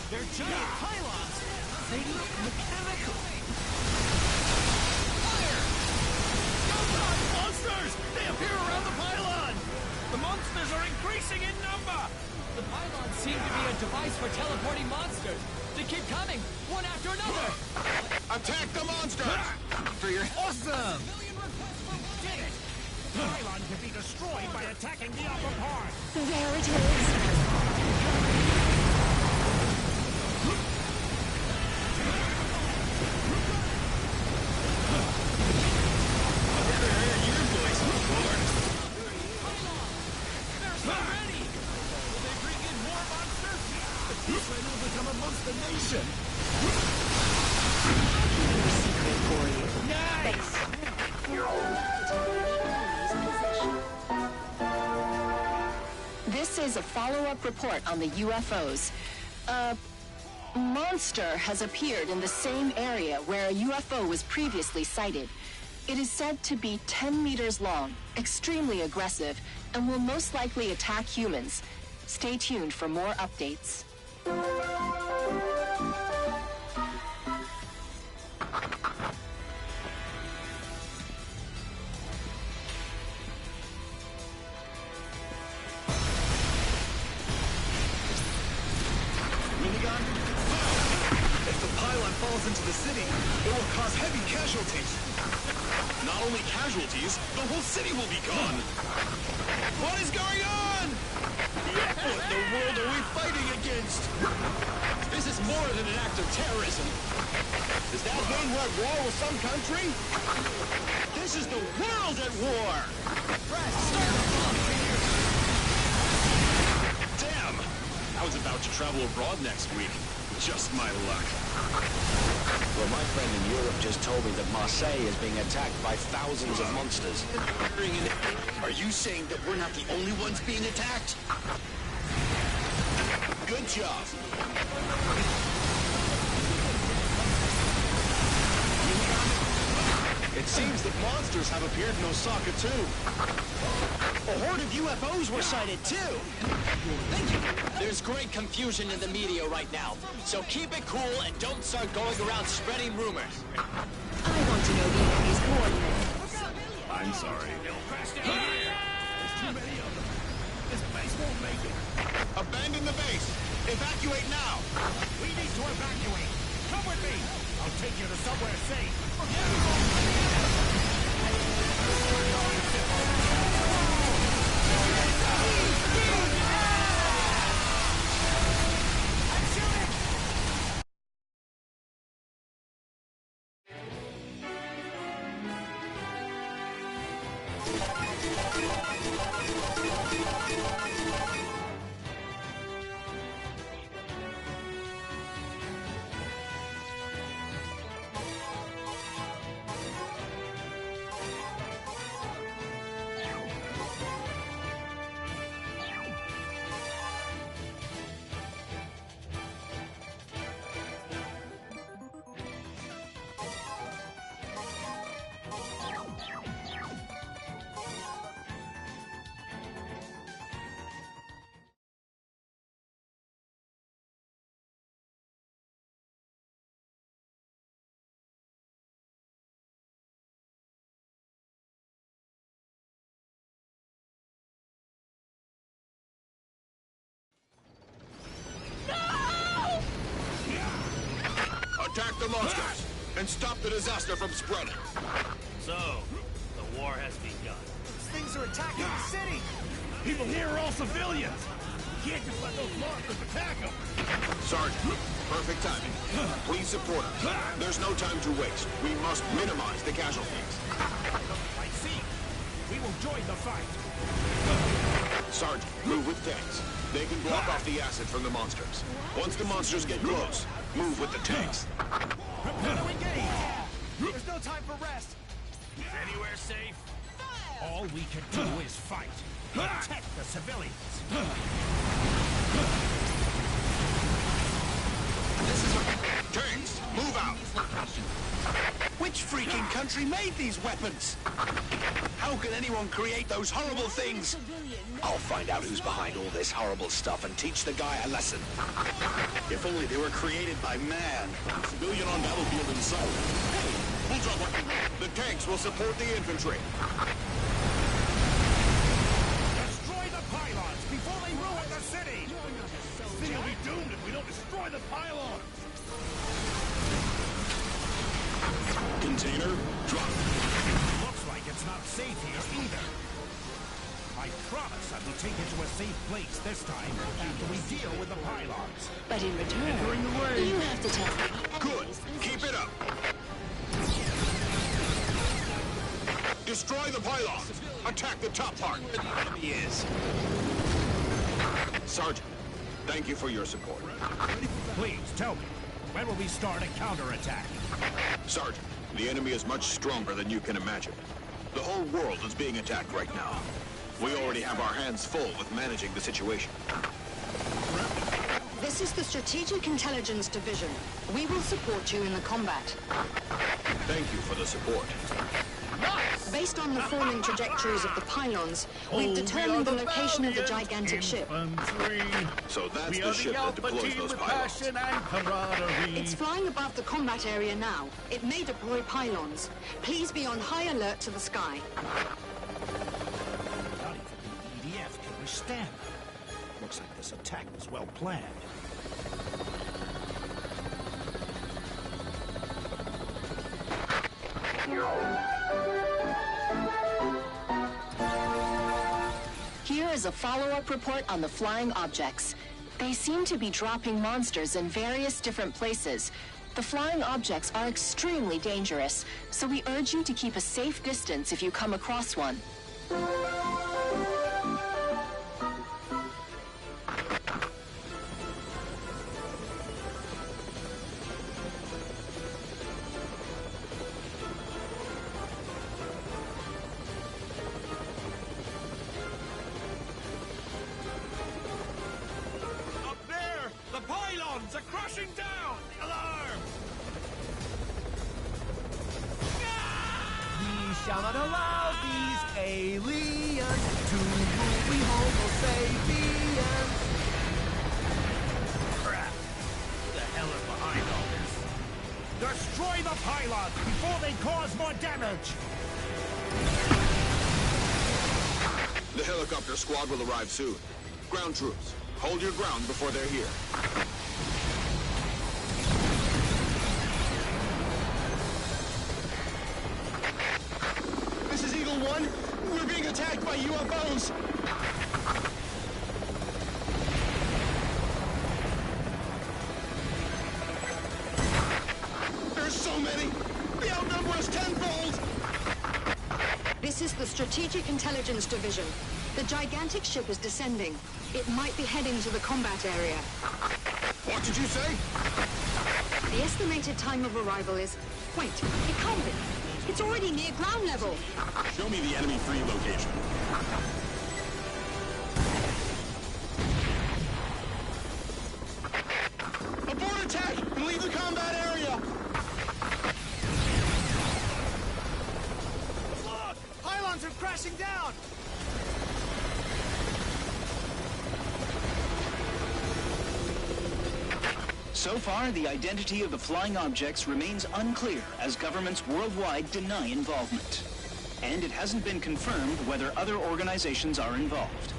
They're giant pylons! They look mechanical! Fire! Gunshot monsters! They appear around the pylon! The monsters are increasing in number! The pylons seem to be a device for teleporting monsters. They keep coming, one after another! Attack the monsters! For your... Awesome! Did it! The pylon can be destroyed by attacking the upper part! There it is! Become amongst the nation. Secret for you. Nice. This is a follow-up report on the UFOs. A monster has appeared in the same area where a UFO was previously sighted. It is said to be 10 meters long, extremely aggressive, and will most likely attack humans. Stay tuned for more updates. Minigun? If the pylon falls into the city, it will cause heavy casualties. Not only casualties, the whole city will be gone! What is going on? What in the world are we fighting against? This is more than an act of terrorism. Does that mean we're at war with some country? This is the world at war! Damn! I was about to travel abroad next week. Just my luck. Well, my friend in Europe just told me that Marseille is being attacked by thousands of monsters. Are you saying that we're not the only ones being attacked? Good job. It seems that monsters have appeared in Osaka, too. A horde of UFOs were sighted, too. There's great confusion in the media right now, so keep it cool and don't start going around spreading rumors. I want to know the enemy's coordinates. I'm sorry. There's too many of them. This base won't make it. Abandon the base! Evacuate now! We need to evacuate. Come with me. I'll take you to somewhere safe. Attack the monsters and stop the disaster from spreading. So, the war has begun. These things are attacking the city. People here are all civilians. We can't just let those monsters attack them. Sergeant, perfect timing. Please support us. There's no time to waste. We must minimize the casualties. I see. We will join the fight. Sergeant, move with tanks. They can block off the acid from the monsters. Once the monsters get close, move with the tanks. Prepare to engage. There's no time for rest. Is anywhere safe? All we can do is fight. Protect the civilians. This is tanks, move out. Which freaking country made these weapons? How can anyone create those horrible things? Civilians. I'll find out who's behind all this horrible stuff and teach the guy a lesson. If only they were created by man. Civilian on battlefield in sight. Hey, we'll drop our... The tanks will support the infantry. Destroy the pylons before they ruin the city! This city will be doomed if we don't destroy the pylons! Container, drop. Looks like it's not safe here either. I promise I will take you to a safe place this time after we deal with the pylons. But in return, you have to tell me. Good. Keep it up. Destroy the pylons. Attack the top part. He is. Sergeant, thank you for your support. Please, tell me, when will we start a counterattack? Sergeant, the enemy is much stronger than you can imagine. The whole world is being attacked right now. We already have our hands full with managing the situation. This is the Strategic Intelligence Division. We will support you in the combat. Thank you for the support. Based on the forming trajectories of the pylons, we've determined the location of the gigantic ship. So that's the ship that deploys those pylons. It's flying above the combat area now. It may deploy pylons. Please be on high alert to the sky. Not even the EDF can withstand them. Looks like this attack was well planned. Here is a follow-up report on the flying objects. They seem to be dropping monsters in various different places. The flying objects are extremely dangerous, so we urge you to keep a safe distance if you come across one. Up there! The pylons are crashing down! Alarm! We shall not allow these aliens to rule we homo sapiens. Crap! Who the hell is behind all this? Destroy the pylons before they cause more damage! The helicopter squad will arrive soon. Ground troops, hold your ground before they're here. This is Eagle 1. We're being attacked by UFOs. There's so many. They outnumber us tenfold. This is the Strategic Intelligence Division. The gigantic ship is descending. It might be heading to the combat area. What did you say? The estimated time of arrival is... Wait, it can't be. It's already near ground level. Show me the enemy free location. Abort attack and leave the combat area. Look! Pylons are crashing down! So far, the identity of the flying objects remains unclear as governments worldwide deny involvement. And it hasn't been confirmed whether other organizations are involved.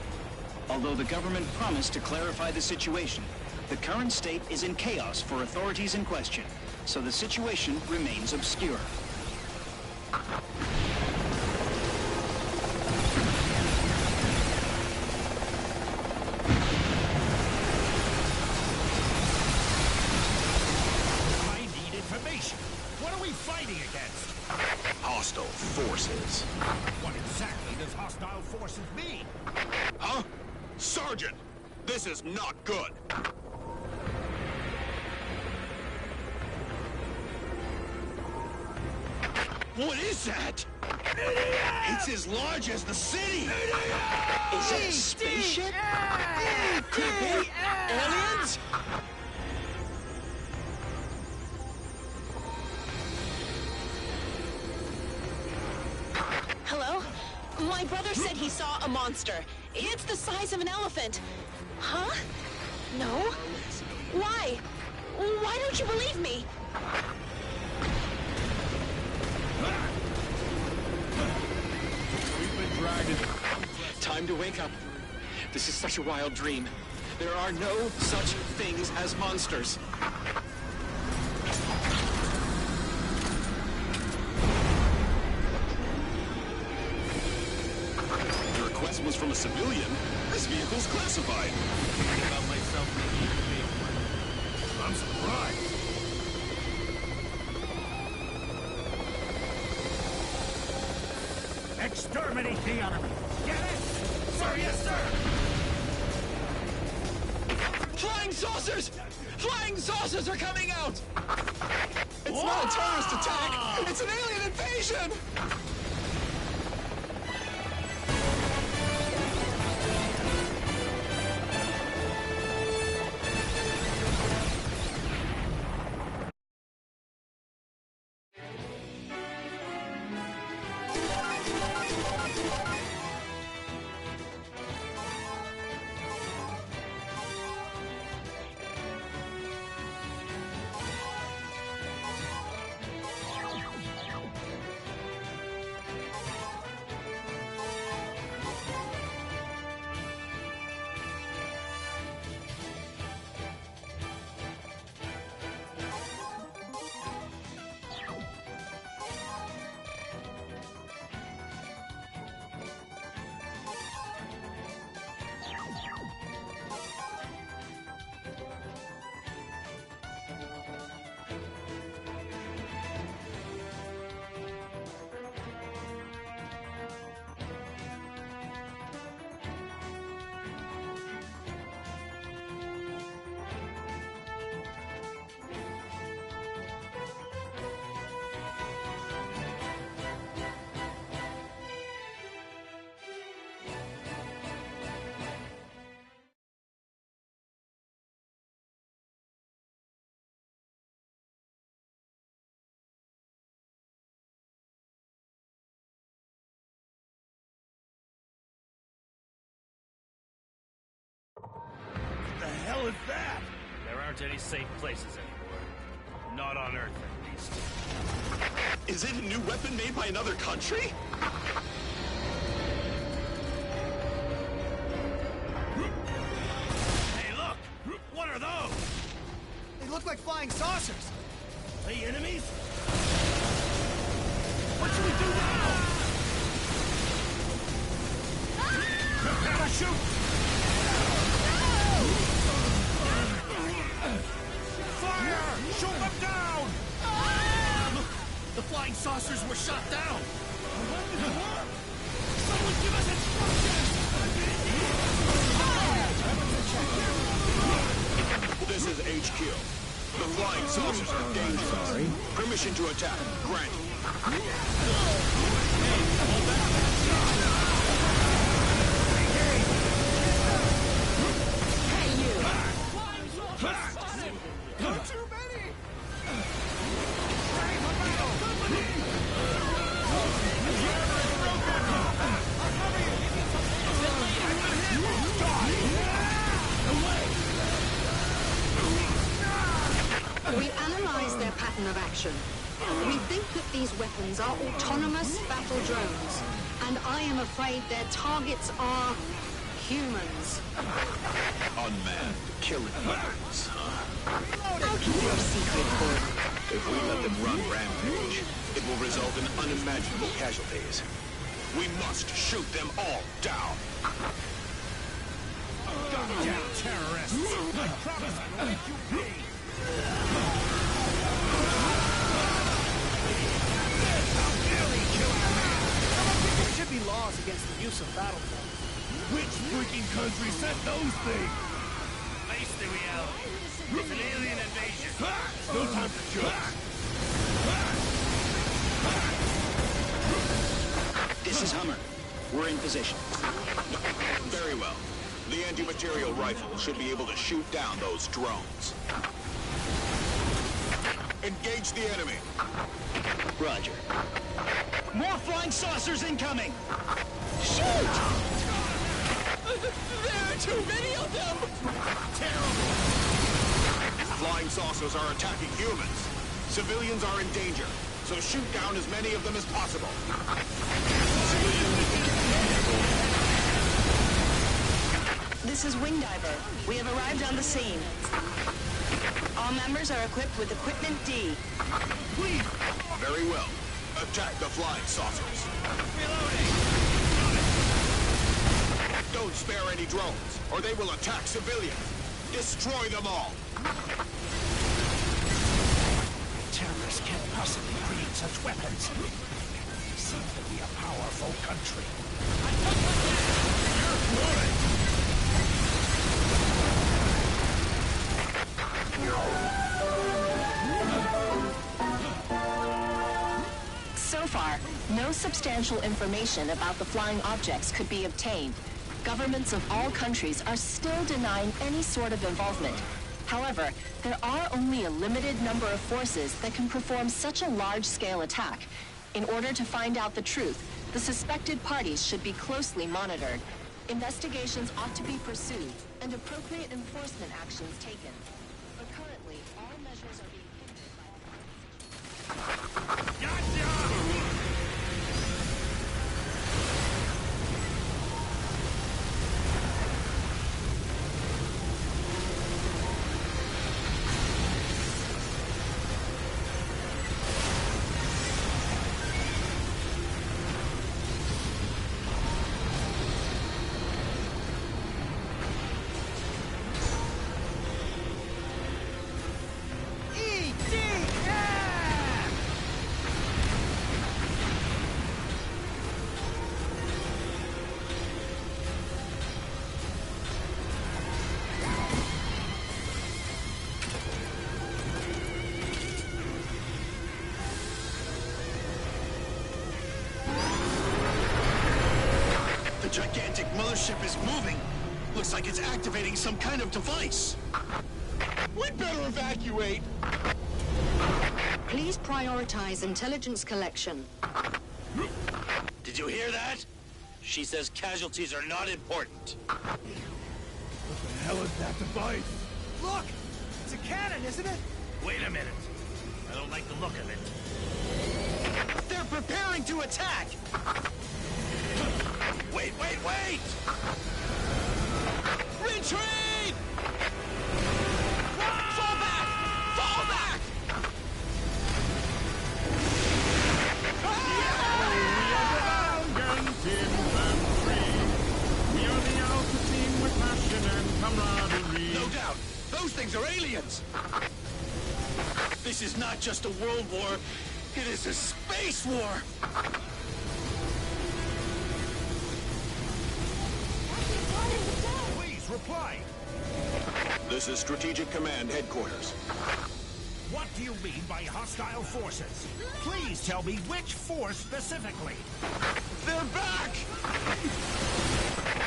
Although the government promised to clarify the situation, the current state is in chaos for authorities in question, so the situation remains obscure. I need information. What are we fighting against? Hostile forces. What exactly does hostile forces mean? Huh? Sergeant! This is not good! What is that? It's as large as the city! Is it a spaceship? Could it be aliens? Hello? My brother said he saw a monster. It's the size of an elephant. Huh? No? Why? Why don't you believe me? We've been dragging. Time to wake up. This is such a wild dream. There are no such things as monsters. The request was from a civilian. This vehicle's classified. About myself making a big one. I'm surprised. Exterminate the enemy. Get it? Sir, yes, sir. Flying saucers! Flying saucers are coming out! It's not a terrorist attack! It's an alien invasion! What the hell is that? There aren't any safe places anymore. Not on Earth, at least. Is it a new weapon made by another country? Hey, look! What are those? They look like flying saucers. The enemies? What should we do now? Gotta shoot! Fire! Shoot them down! Look! The flying saucers were shot down! When did it work? Someone give us instructions! This is HQ. The flying saucers are dangerous. Sorry. Permission to attack. Granted. Hey, you! Too many! We analyzed their pattern of action. We think that these weapons are autonomous battle drones, and I am afraid their targets are humans. Unmanned killing weapons, huh? I'll keep your secret, Gordon. If we let them run rampage, it will result in unimaginable casualties. We must shoot them all down. Gun down, terrorists! I promise I'll make you pay! There should be laws against the use of battle drones. Which freaking country sent those things? Face the reality. It's an alien invasion. No time for jokes. This is Hummer. We're in position. Very well. The anti-material rifle should be able to shoot down those drones. Engage the enemy. Roger. More flying saucers incoming! Shoot! are too many of them! Terrible! Flying saucers are attacking humans. Civilians are in danger, so shoot down as many of them as possible. This is Wingdiver. We have arrived on the scene. All members are equipped with Equipment D. Please! Very well. Attack the flying saucers. Reloading! Don't spare any drones, or they will attack civilians. Destroy them all. Terrorists can't possibly create such weapons. They seem to be a powerful country. You're good! So far, no substantial information about the flying objects could be obtained. Governments of all countries are still denying any sort of involvement. However, there are only a limited number of forces that can perform such a large-scale attack. In order to find out the truth, the suspected parties should be closely monitored. Investigations ought to be pursued, and appropriate enforcement actions taken. But currently, all measures are being hindered by... Gotcha! The gigantic mothership is moving. Looks like it's activating some kind of device. We'd better evacuate. Please prioritize intelligence collection. Did you hear that? She says casualties are not important. What the hell is that device? Look! It's a cannon, isn't it? Wait a minute. I don't like the look of it. They're preparing to attack! Wait! Retreat! Fall back! Fall back! No doubt. Those things are aliens. This is not just a world war. It is a space war. Please, reply! This is Strategic Command Headquarters. What do you mean by hostile forces? Please tell me which force specifically. They're back!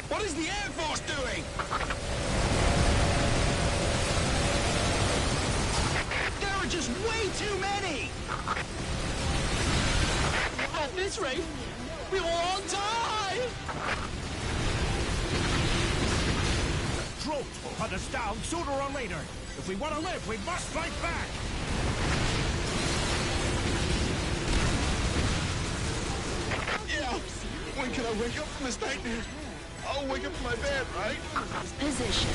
What is the Air Force doing? There are just way too many! At this rate, we will all die! Drones will hunt us down sooner or later. If we want to live, we must fight back! Yeah, when can I wake up from this nightmare? I'll wake up from my bed, right? Position.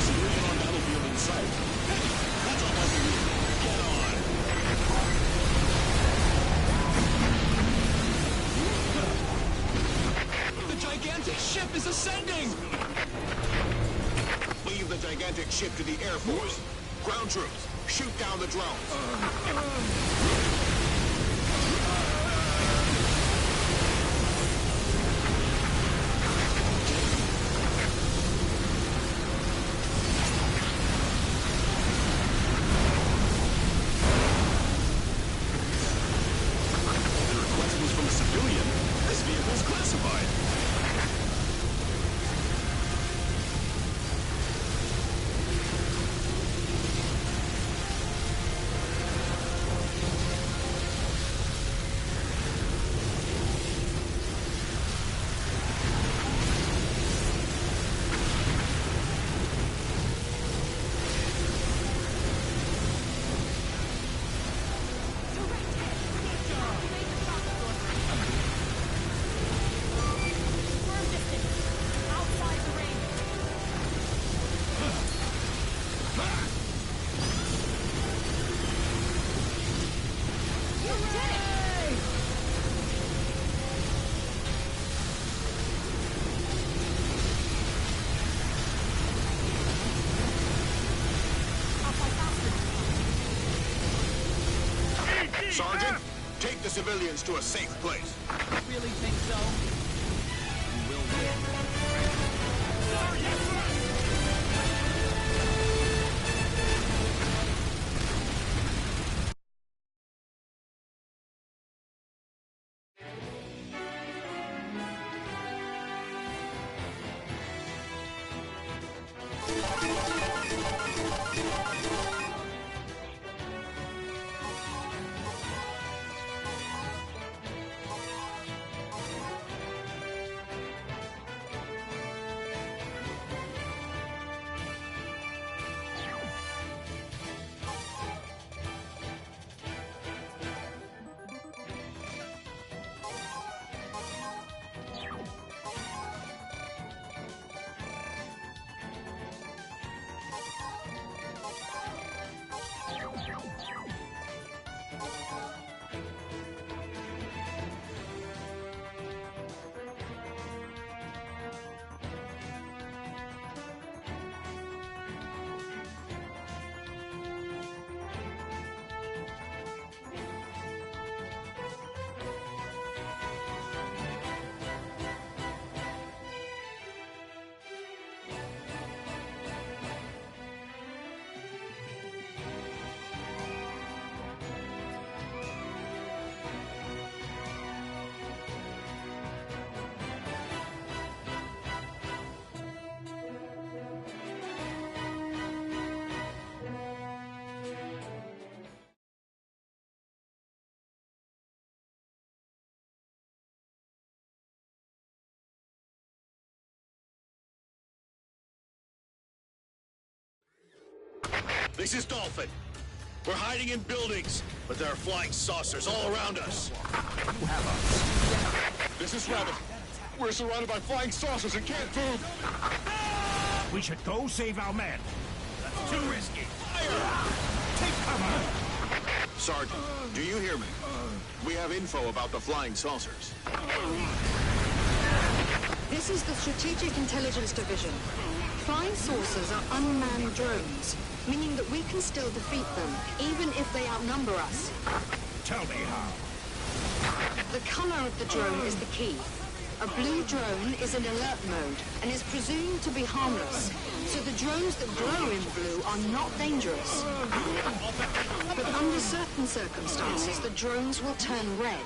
Civilian on battlefield in sight. That's all I can do. Get on. The gigantic ship is ascending! Leave the gigantic ship to the Air Force. Ground troops, shoot down the drones. The request was from a civilian. This vehicle's classified. Sergeant, take the civilians to a safe place. Really think so? You will win. This is Dolphin. We're hiding in buildings, but there are flying saucers all around us. You have us. This is Rabbit. We're surrounded by flying saucers and can't move. We should go save our men. That's too risky. Fire! Take cover! Sergeant, do you hear me? We have info about the flying saucers. This is the Strategic Intelligence Division. Flying saucers are unmanned drones, meaning that we can still defeat them, even if they outnumber us. Tell me how. The color of the drone is the key. A blue drone is in alert mode and is presumed to be harmless, so the drones that glow in blue are not dangerous. But under certain circumstances, the drones will turn red.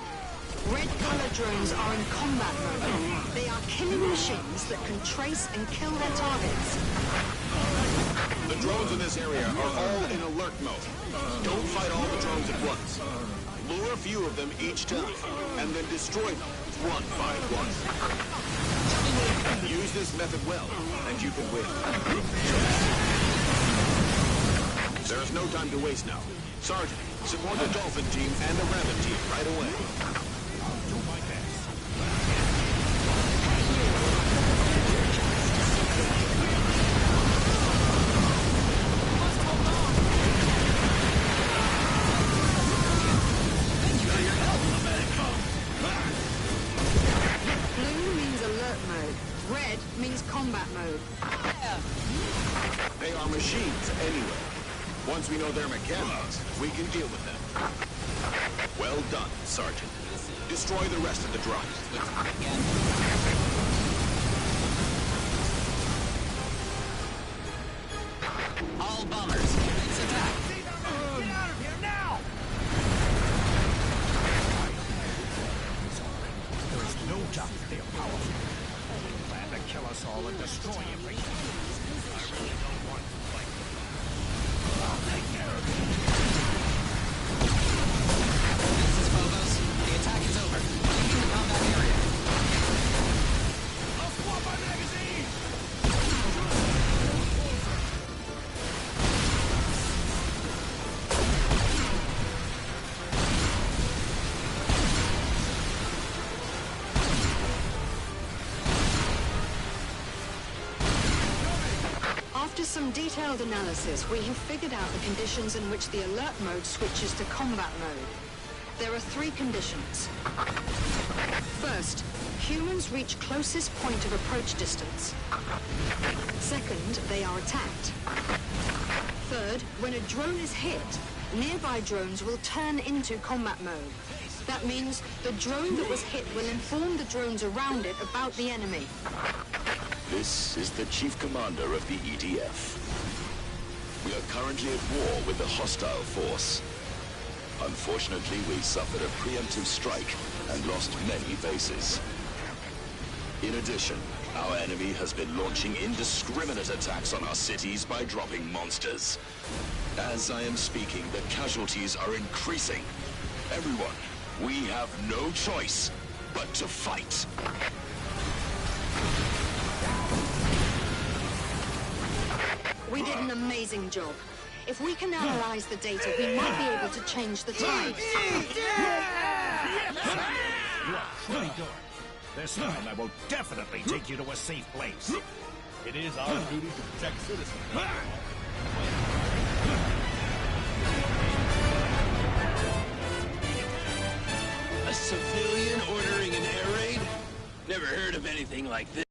Red-color drones are in combat mode. They are killing machines that can trace and kill their targets. The drones in this area are all in alert mode. Don't fight all the drones at once. Lure a few of them each time, and then destroy them one by one. Use this method well, and you can win. There is no time to waste now. Sergeant, support the Dolphin team and the Rabbit team right away. I'll do my best. Blue means alert mode. Red means combat mode. They are machines anyway. Once we know their mechanics, we can deal with them. Well done, Sergeant. Destroy the rest of the drones. All bombers, it's attack. Get out of here now! There is no doubt they are powerful. They plan to kill us all and destroy everything. I really don't want to fight them. I'll take care of it. This is Phobos. The attack is over. Leaving the combat area. I'll swap my magazine! After some detailed analysis, we have figured out the conditions in which the alert mode switches to combat mode. There are 3 conditions. First, humans reach closest point of approach distance. Second, they are attacked. Third, when a drone is hit, nearby drones will turn into combat mode. That means the drone that was hit will inform the drones around it about the enemy. This is the Chief Commander of the EDF. We are currently at war with a hostile force. Unfortunately, we suffered a preemptive strike and lost many bases. In addition, our enemy has been launching indiscriminate attacks on our cities by dropping monsters. As I am speaking, the casualties are increasing. Everyone, we have no choice but to fight. We did an amazing job. If we can analyze the data, we might be able to change the tide. You are pretty good. This time I will definitely take you to a safe place. It is our duty to protect citizens. A civilian ordering an air raid? Never heard of anything like this.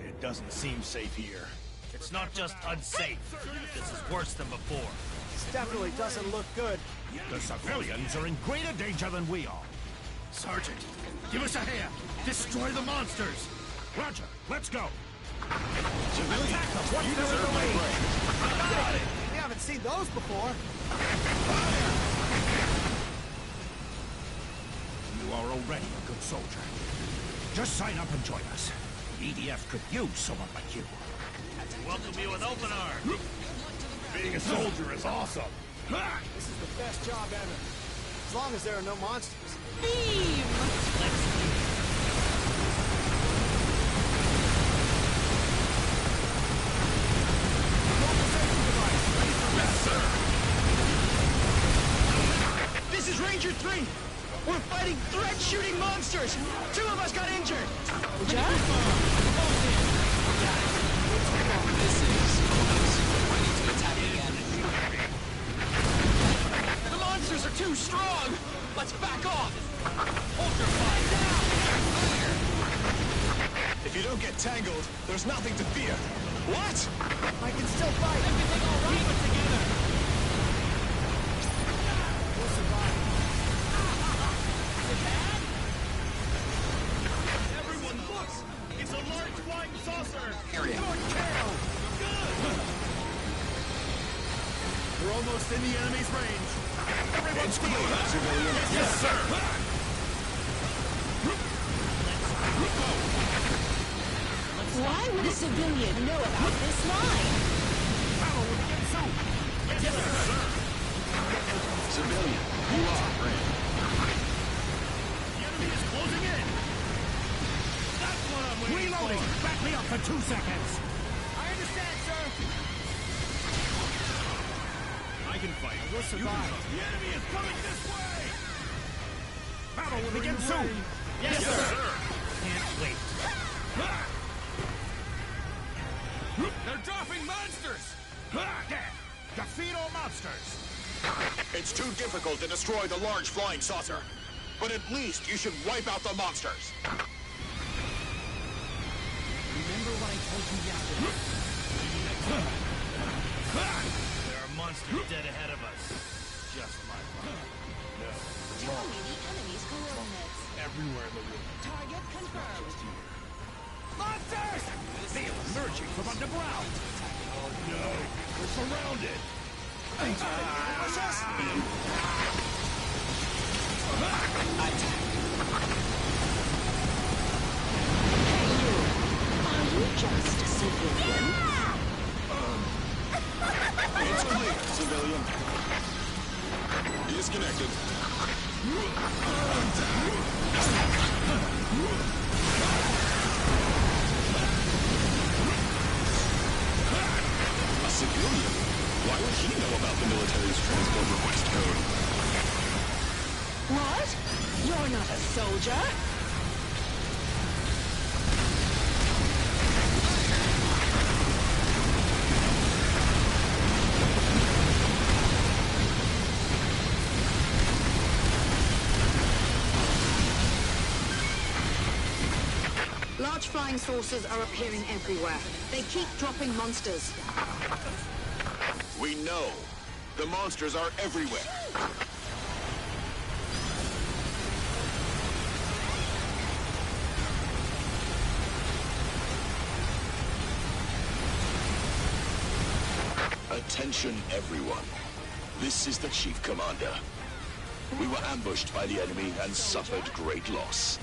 It doesn't seem safe here. It's not just unsafe. This is worse than before. This definitely doesn't look good. The civilians are in greater danger than we are. Sergeant, give us a hand. Destroy the monsters. Roger, let's go. Civilians, Attack them. What's you there in deserve the my way? praise. Got it. We haven't seen those before. You are already a good soldier. Just sign up and join us. The EDF could use someone like you. Welcome you with open arms. Being a soldier is awesome. This is the best job ever. As long as there are no monsters. This is Ranger 3! We're fighting threat-shooting monsters! 2 of us got injured! Good job. This is... I need to attack again. The monsters are too strong! Let's back off! Hold your fire down! If you don't get tangled, there's nothing to fear. What? I can still fight. Everything all right? Keep it together! We'll survive. Everyone, look! It's a large flying saucer! Area. Good kill! Good! We're almost in the enemy's range. Everyone's clear! Yes, sir! Why would a civilian know about this line? Battle will begin soon. Yes, sir! Civilian, you are ready. The enemy is closing in! That's what I'm waiting Reloading. for! Back me up for 2 seconds. I understand, sir! I can fight. We'll survive. The enemy is coming this way! Battle will begin soon. Yes, sir! Can't wait. They're dropping monsters! There. Defeat all monsters. It's too difficult to destroy the large flying saucer. But at least you should wipe out the monsters. Remember what I told you yesterday? There are monsters dead ahead of us. Just my luck. Tell me the enemy's coordinates. everywhere in the world. Target confirmed. Monsters! They are emerging from underground. Oh no, we're surrounded. Push us! Are you just a civilian? It's clear, civilian. Disconnected. A civilian? Why would he know about the military's transport request code? What? You're not a soldier? Large flying saucers are appearing everywhere. They keep dropping monsters. We know. The monsters are everywhere. Attention, everyone. This is the Chief Commander. We were ambushed by the enemy and suffered great loss.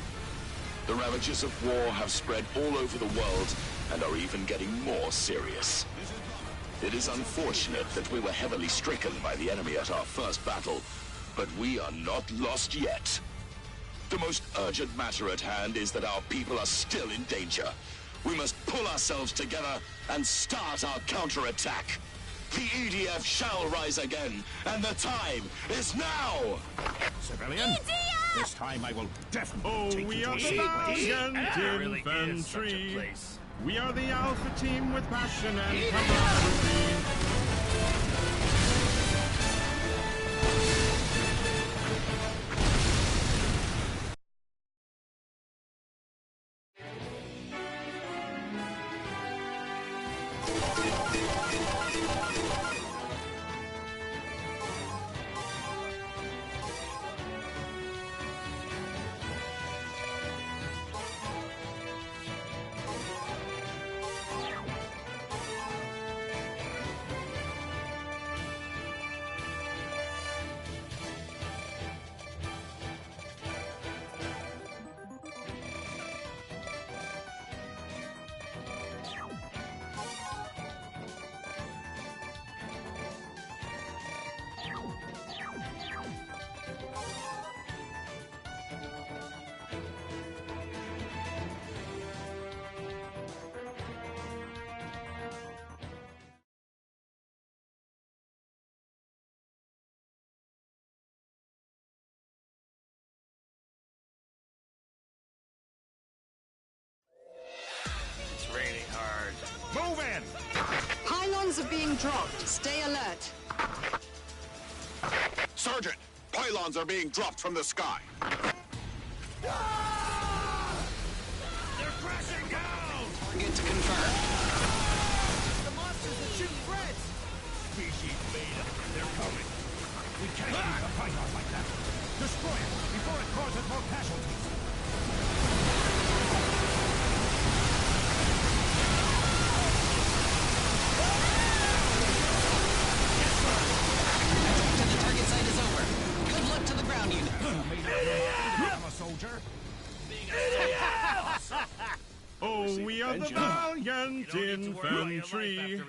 The ravages of war have spread all over the world and are even getting more serious. It is unfortunate that we were heavily stricken by the enemy at our first battle, but we are not lost yet. The most urgent matter at hand is that our people are still in danger. We must pull ourselves together and start our counterattack. The EDF shall rise again, and the time is now! Civilian? EDF! This time I will definitely take we you to are a the safe place. valiant infantry. We are the Alpha team with passion and EDF! camaraderie. It's raining hard. Move in! Pylons are being dropped. Stay alert. Sergeant, pylons are being dropped from the sky. They're crashing down! Target to confirm. The monsters that shoot threats! Species made up. They're coming. We can't leave the python like that. Destroy it before it causes more casualties. The target site is over. Good luck to the ground unit. I'm a soldier. Oh, we are the valiant infantry.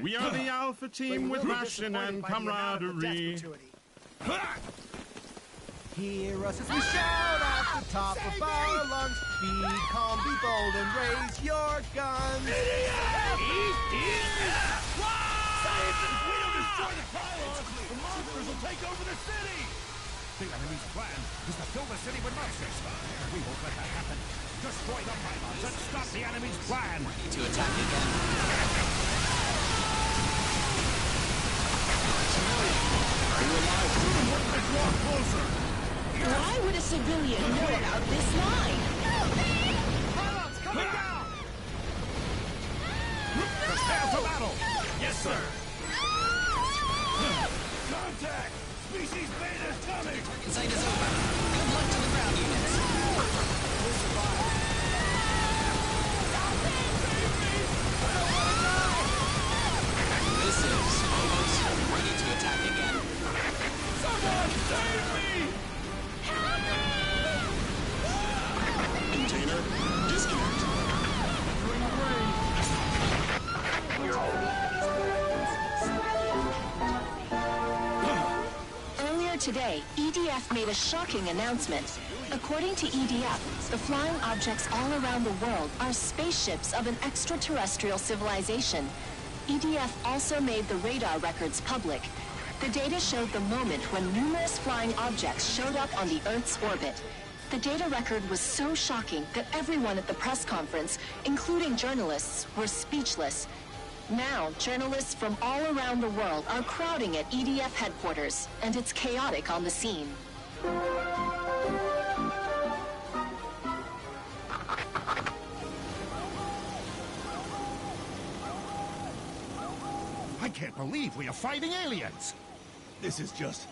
We are the Alpha team with passion and camaraderie. Hear us as we shout at the top of our lungs. Be calm, be bold, and raise your guns. If we don't destroy the pylons, the monsters will take over the city! The enemy's plan is to fill the city with monsters. We won't let that happen. Destroy the pylons and stop the enemy's plan! To attack again. Draw closer! Why would a civilian know about this line? Pylons coming down! Prepare for battle! Yes, sir! Contact! Species Beta's coming! Target site is over. Good luck to the ground ground units. We'll survive. This is almost ready to attack again. Someone save me! Container, disconnect. Earlier today, EDF made a shocking announcement. According to EDF, the flying objects all around the world are spaceships of an extraterrestrial civilization. EDF also made the radar records public. The data showed the moment when numerous flying objects showed up on the Earth's orbit. The data record was so shocking that everyone at the press conference, including journalists, were speechless. Now, journalists from all around the world are crowding at EDF headquarters, and it's chaotic on the scene. I can't believe we are fighting aliens! This is just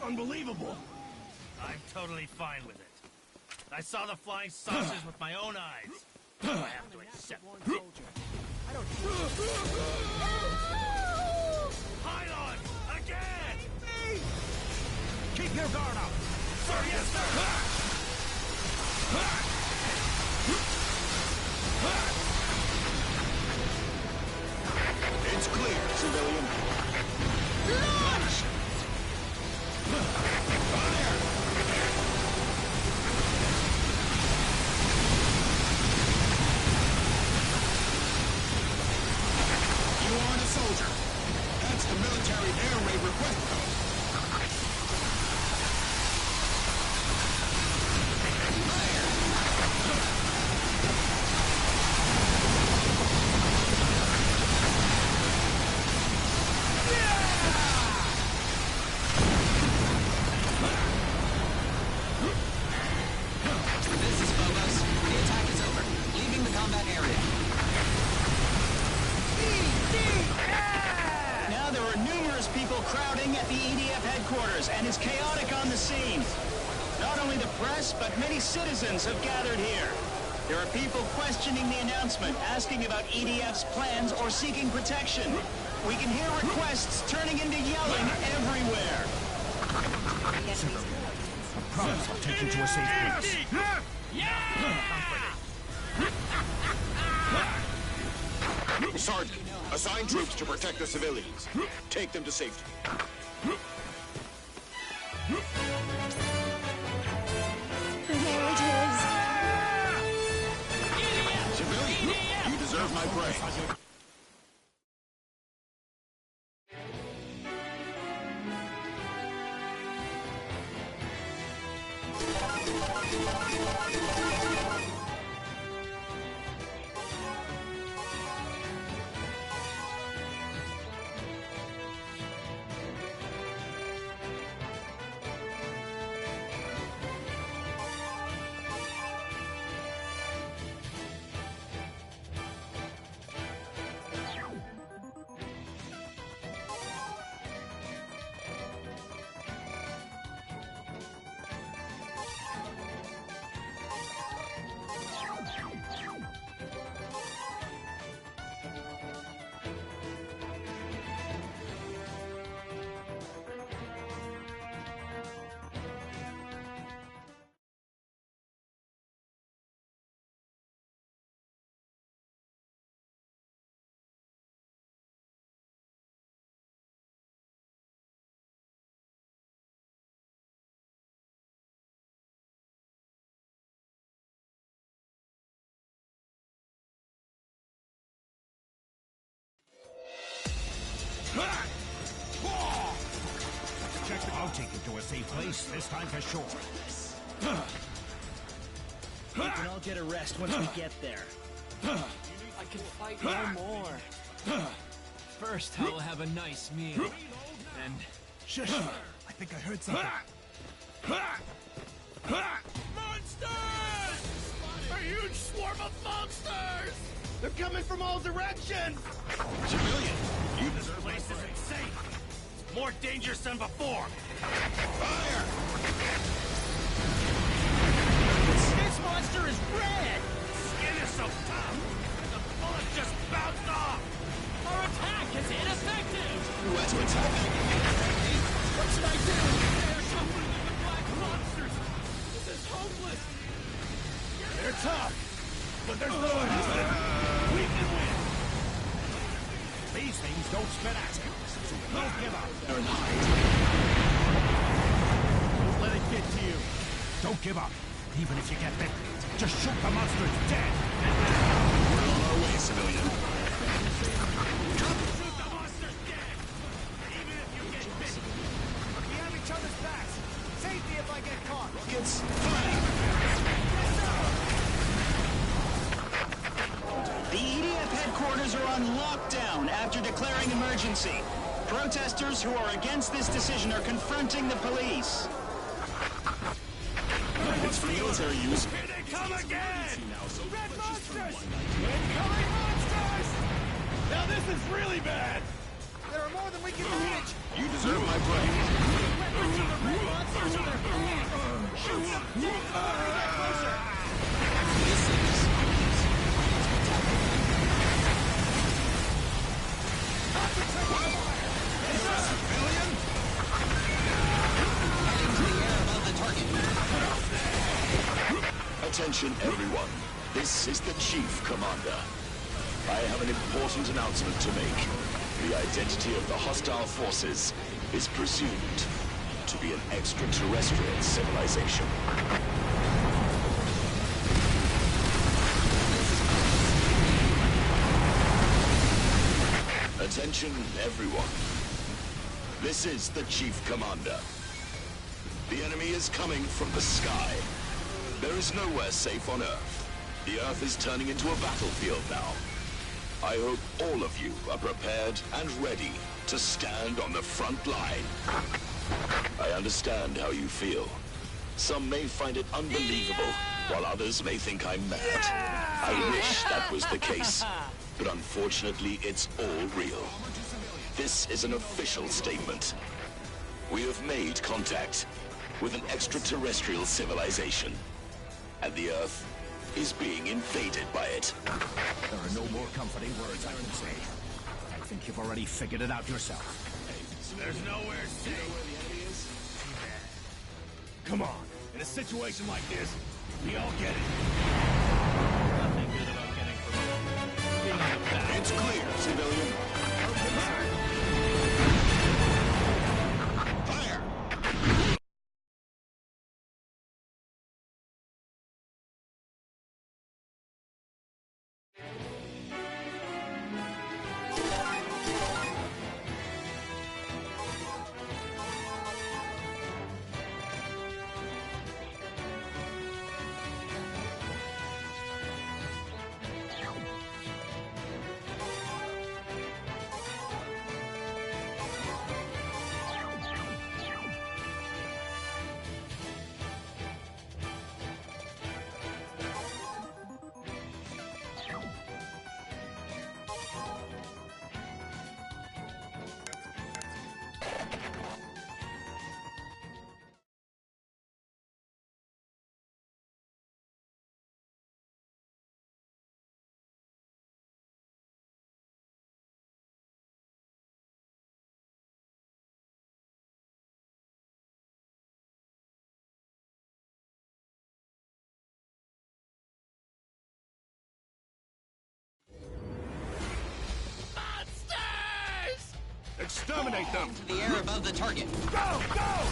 unbelievable. I'm totally fine with it. I saw the flying saucers with my own eyes. I have to accept it. Pylon! Again! Keep your guard up! Sir, yes, sir! It's clear, civilian. Launch! Fire! You aren't a soldier. That's the military air raid request code. This is Phobos. The attack is over. Leaving the combat area. Now there are numerous people crowding at the EDF headquarters, and it's chaotic on the scene. Not only the press, but many citizens have gathered here. There are people questioning the announcement, asking about EDF's plans or seeking protection. We can hear requests turning into yelling everywhere. I promise I'll take you to a safe place. Sergeant, assign troops to protect the civilians. Take them to safety. There it is. Civilian, you deserve my praise. I'll take you to a safe place, this time for sure. We can all get a rest once we get there. I can fight no more. First, I will have a nice meal. And... Shush! I think I heard something. Monsters! A huge swarm of monsters! They're coming from all directions! Civilian, you This deserve my place praise. isn't safe. It's more dangerous than before. Fire! monster is red! Skin is so tough! The bullet just bounced off! Our attack is ineffective! Where to attack? What should I do? They're tougher than the black monsters! This is hopeless! They're tough, but there's no answer. We can win. These things don't spit acid, so don't give up. Don't hide. Don't let it get to you. Don't give up, even if you get bit. Just shoot the monsters dead. We're on our way, civilian. Shoot the monsters dead! Even if you get bit! We have each other's backs. Safety if I get caught. Rockets, fire! The EDF headquarters are on lockdown after declaring emergency. Protesters who are against this decision are confronting the police. It's for military use. Here they come again! Red monsters! Incoming monsters! Now this is really bad! There are more than we can manage. You deserve my praise. Weapons of the red monsters in their hands! Shoot them dead before they get closer! Attention everyone, this is the Chief Commander. I have an important announcement to make. The identity of the hostile forces is presumed to be an extraterrestrial civilization. Attention everyone. This is the Chief Commander. The enemy is coming from the sky. There is nowhere safe on Earth. The Earth is turning into a battlefield now. I hope all of you are prepared and ready to stand on the front line. I understand how you feel. Some may find it unbelievable, while others may think I'm mad. I wish that was the case, but unfortunately it's all real. This is an official statement. We have made contact with an extraterrestrial civilization, and the Earth is being invaded by it. There are no more comforting words I can say. I think you've already figured it out yourself. There's nowhere safe. Come on. In a situation like this, we all get it. Nothing good about getting promoted. Being on the back. It's clear, civilian. Fire! Exterminate them! To the air above the target. Go! Go!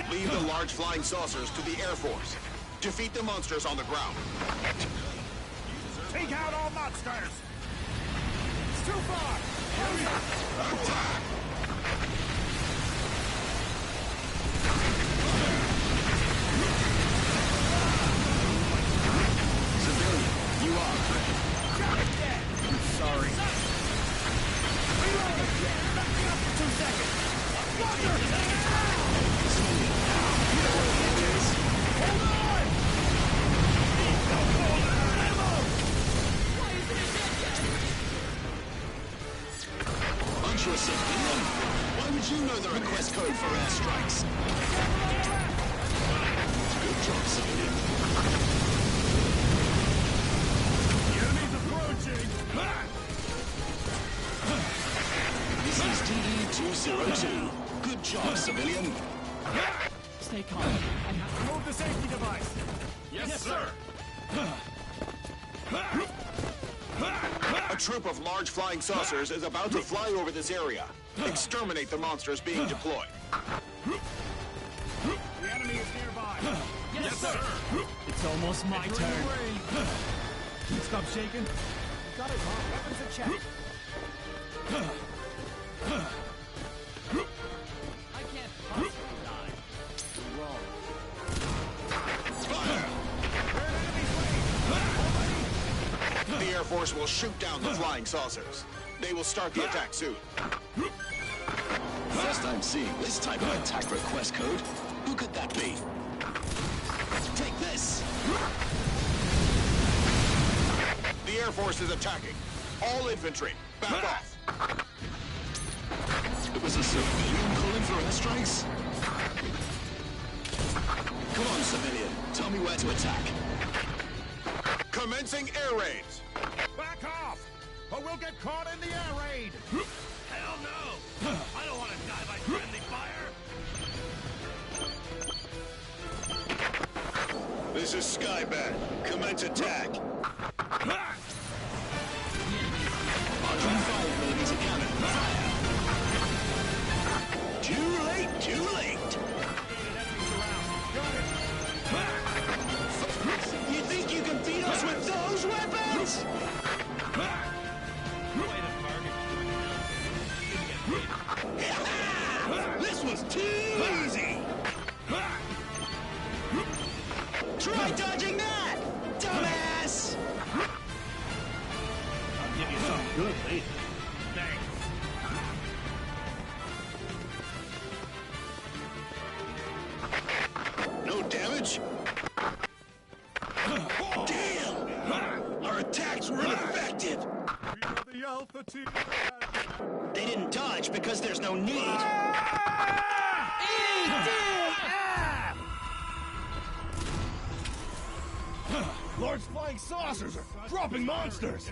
Leave the large flying saucers to the Air Force. Defeat the monsters on the ground. Take out all monsters! It's too far! Attack! Civilian, you are. I'm sorry. Reload! Back me up for 2 seconds! Monster! Civilian, you know where the end is. Hold on! Don't hold on! Ammo! Aren't you a civilian? Why would you know the request code for airstrikes? Good Good job, civilian. The enemy's approaching! This is DE-202. Good job, civilian. Stay calm. I have to Move the safety device! Yes, sir. A troop of large flying saucers is about to fly over this area. Exterminate the monsters being deployed. The enemy is nearby! Yes, sir. It's almost my turn. Stop shaking. You got it, Mom. Weapons in check. I can't possibly die. You're wrong. The Air Force will shoot down the flying saucers. They will start the attack soon. First time seeing this type of attack request code. Who could that be? Take this! The Air Force is attacking. All infantry, back off. It was a civilian calling for airstrikes? Come on, civilian. Tell me where to attack. Commencing air raids. Back off! Or we'll get caught in the air raid! Hell no! I don't want to die by friendly fire! This is Skybat. Commence attack. 105mm cannon. Fire! Too late, too late! You think you can beat us with those weapons? This was too easy! Try dodging that, dumbass! I'll give you something good later. Thanks. No damage? Damn! Our attacks were ineffective! The Alpha Team! They didn't dodge because there's no need. Large flying saucers are dropping monsters!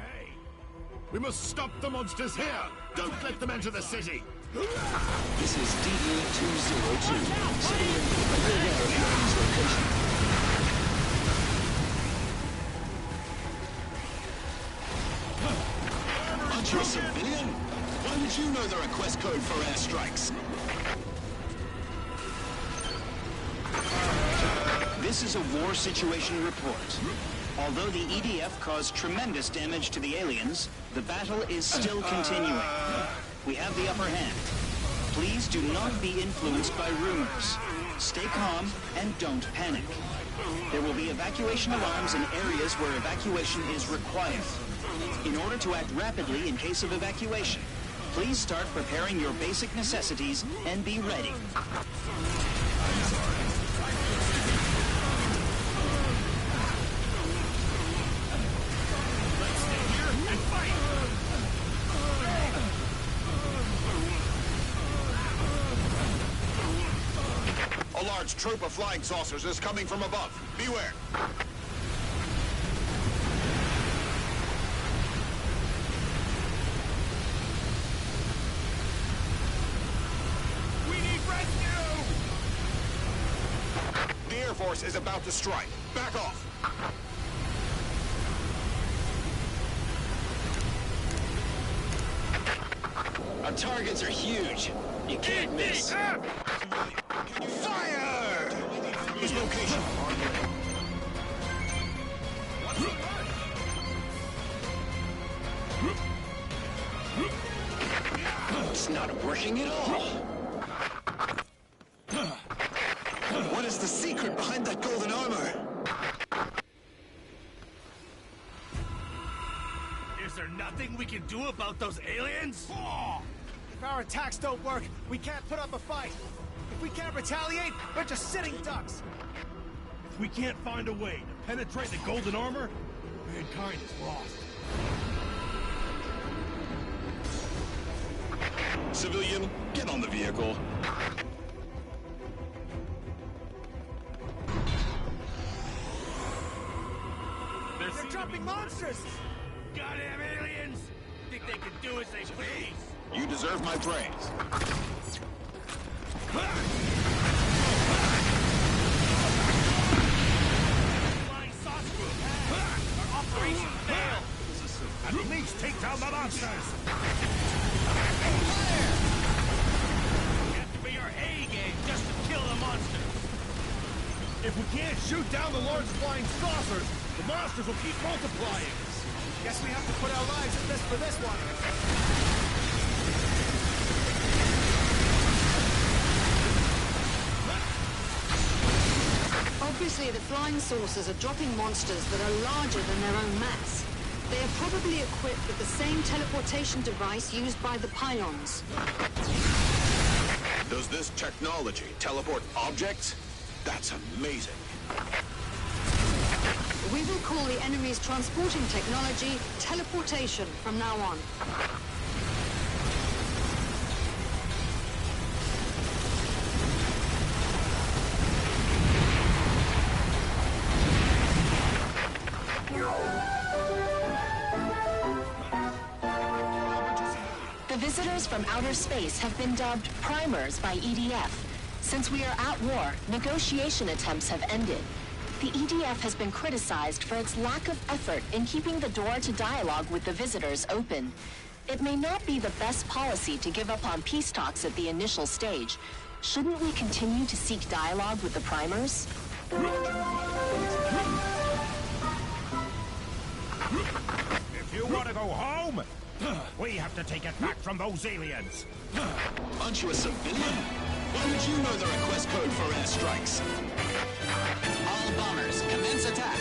We must stop the monsters here! Don't let them enter the city! This is DE-202. Civilian, are you aware of the enemy's location? Aren't you a civilian? Why would you know the request code for airstrikes? This is a war situation report. Although the EDF caused tremendous damage to the aliens, the battle is still continuing. We have the upper hand. Please do not be influenced by rumors. Stay calm and don't panic. There will be evacuation alarms in areas where evacuation is required. In order to act rapidly in case of evacuation, please start preparing your basic necessities and be ready. A large troop of flying saucers is coming from above. Beware. We need rescue! The Air Force is about to strike. Back off. Our targets are huge. You can't miss. Fire! His location. It's not working at all. What is the secret behind that golden armor? Is there nothing we can do about those aliens? If our attacks don't work, we can't put up a fight. If we can't retaliate, we're just sitting ducks. If we can't find a way to penetrate the golden armor, mankind is lost. Civilian, get on the vehicle. monsters! Goddamn aliens! Think they can do as they please? You deserve my praise. Flying sauce group! Our operation failed! At least take down the monsters! You have to be your A game just to kill the monsters! If we can't shoot down the large flying saucers, the monsters will keep multiplying. Guess we have to put our lives at risk for this one. Obviously, the flying saucers are dropping monsters that are larger than their own mass. They are probably equipped with the same teleportation device used by the pylons. Does this technology teleport objects? That's amazing. We will call the enemy's transporting technology teleportation from now on. The visitors from outer space have been dubbed primers by EDF. Since we are at war, negotiation attempts have ended. The EDF has been criticized for its lack of effort in keeping the door to dialogue with the visitors open. It may not be the best policy to give up on peace talks at the initial stage. Shouldn't we continue to seek dialogue with the primers? If you want to go home, we have to take it back from those aliens. Aren't you a civilian? Why would you know the request code for airstrikes? All bombers, commence attack.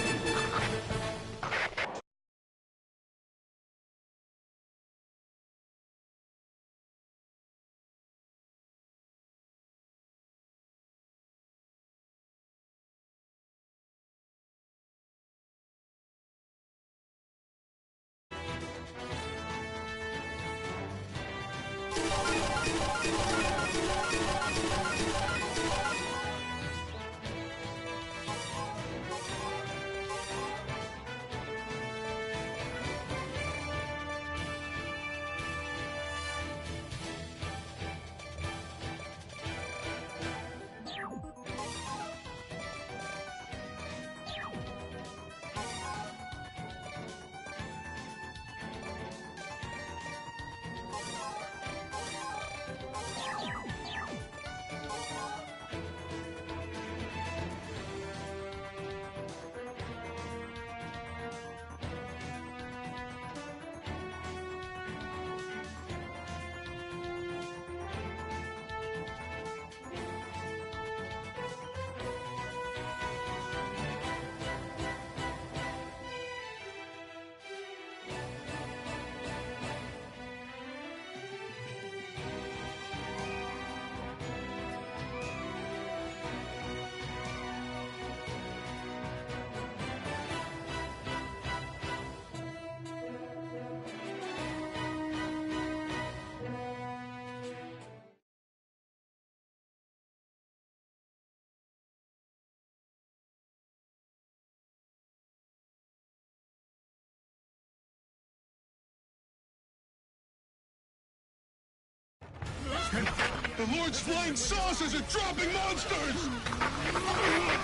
The Lord's flying saucers are dropping monsters!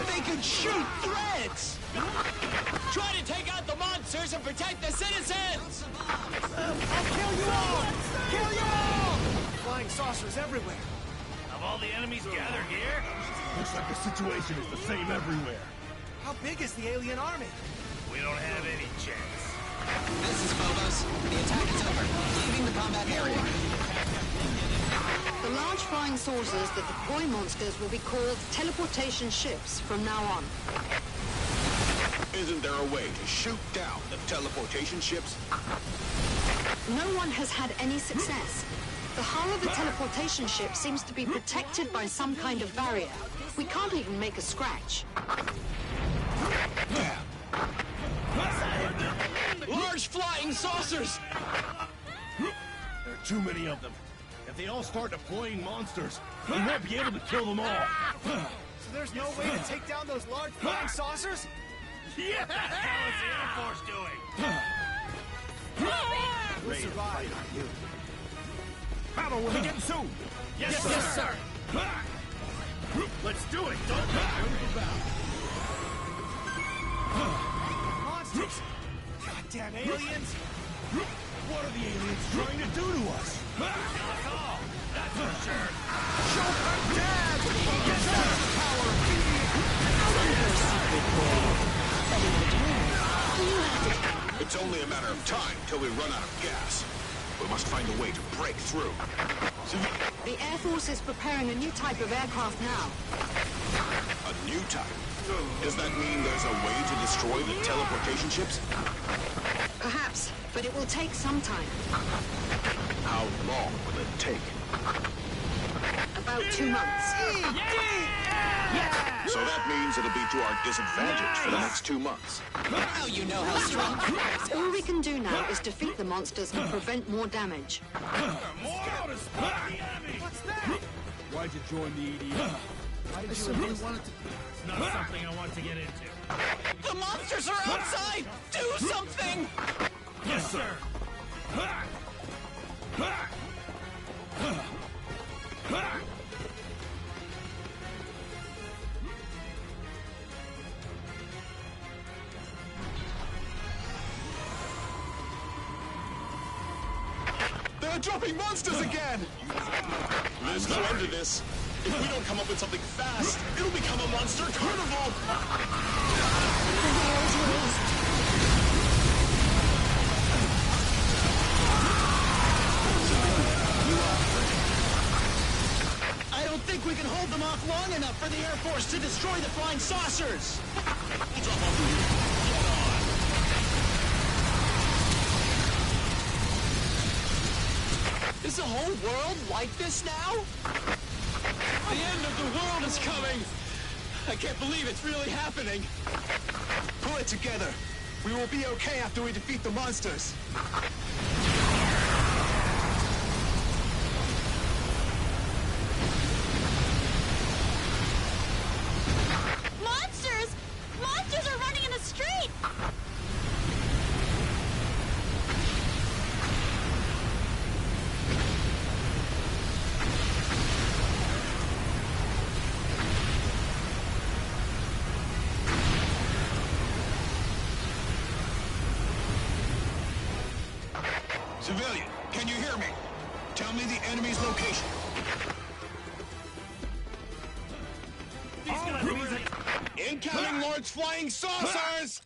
They can shoot threads! Try to take out the monsters and protect the citizens! I'll kill you all! Kill you all! Flying saucers everywhere. Have all the enemies gathered here? Looks like the situation is the same everywhere. How big is the alien army? We don't have any chance. This is Phobos. The attack is over. Leaving the combat area. The large flying saucers that deploy monsters will be called teleportation ships from now on. Isn't there a way to shoot down the teleportation ships? No one has had any success. The hull of the teleportation ship seems to be protected by some kind of barrier. We can't even make a scratch. Large flying saucers! There are too many of them. If they all start deploying monsters, we won't be able to kill them all. So there's no way to take down those large flying saucers? What the hell is the Air Force doing? We'll survive. Battle will begin soon. Yes, sir. Let's do it. Don't move about. Monsters! Goddamn aliens! What are the aliens trying to do to us? Kill us all. That's for sure. Show them Tag! Get that power! It's only a matter of time till we run out of gas. We must find a way to break through. The Air Force is preparing a new type of aircraft now. A new type? Does that mean there's a way to destroy the teleportation ships? Perhaps, but it will take some time. How long will it take? About 2 months. So that means it'll be to our disadvantage for the next 2 months. Now you know how strong. All we can do now is defeat the monsters and prevent more damage. What's that? Why'd you join the EDF? Why did you really want it to... It's not something I want to get into. The monsters are outside! Do something! Yes, sir. They're dropping monsters again! There's no end to this. If we don't come up with something fast, it'll become a monster carnival! I don't think we can hold them off long enough for the Air Force to destroy the flying saucers! Drop off the roof. Get on! Is the whole world like this now? The end of the world is coming! I can't believe it's really happening! Pull it together. We will be okay after we defeat the monsters. Monsters! Monsters are running in the street! Civilian, can you hear me? Tell me the enemy's location. Incoming large flying saucers!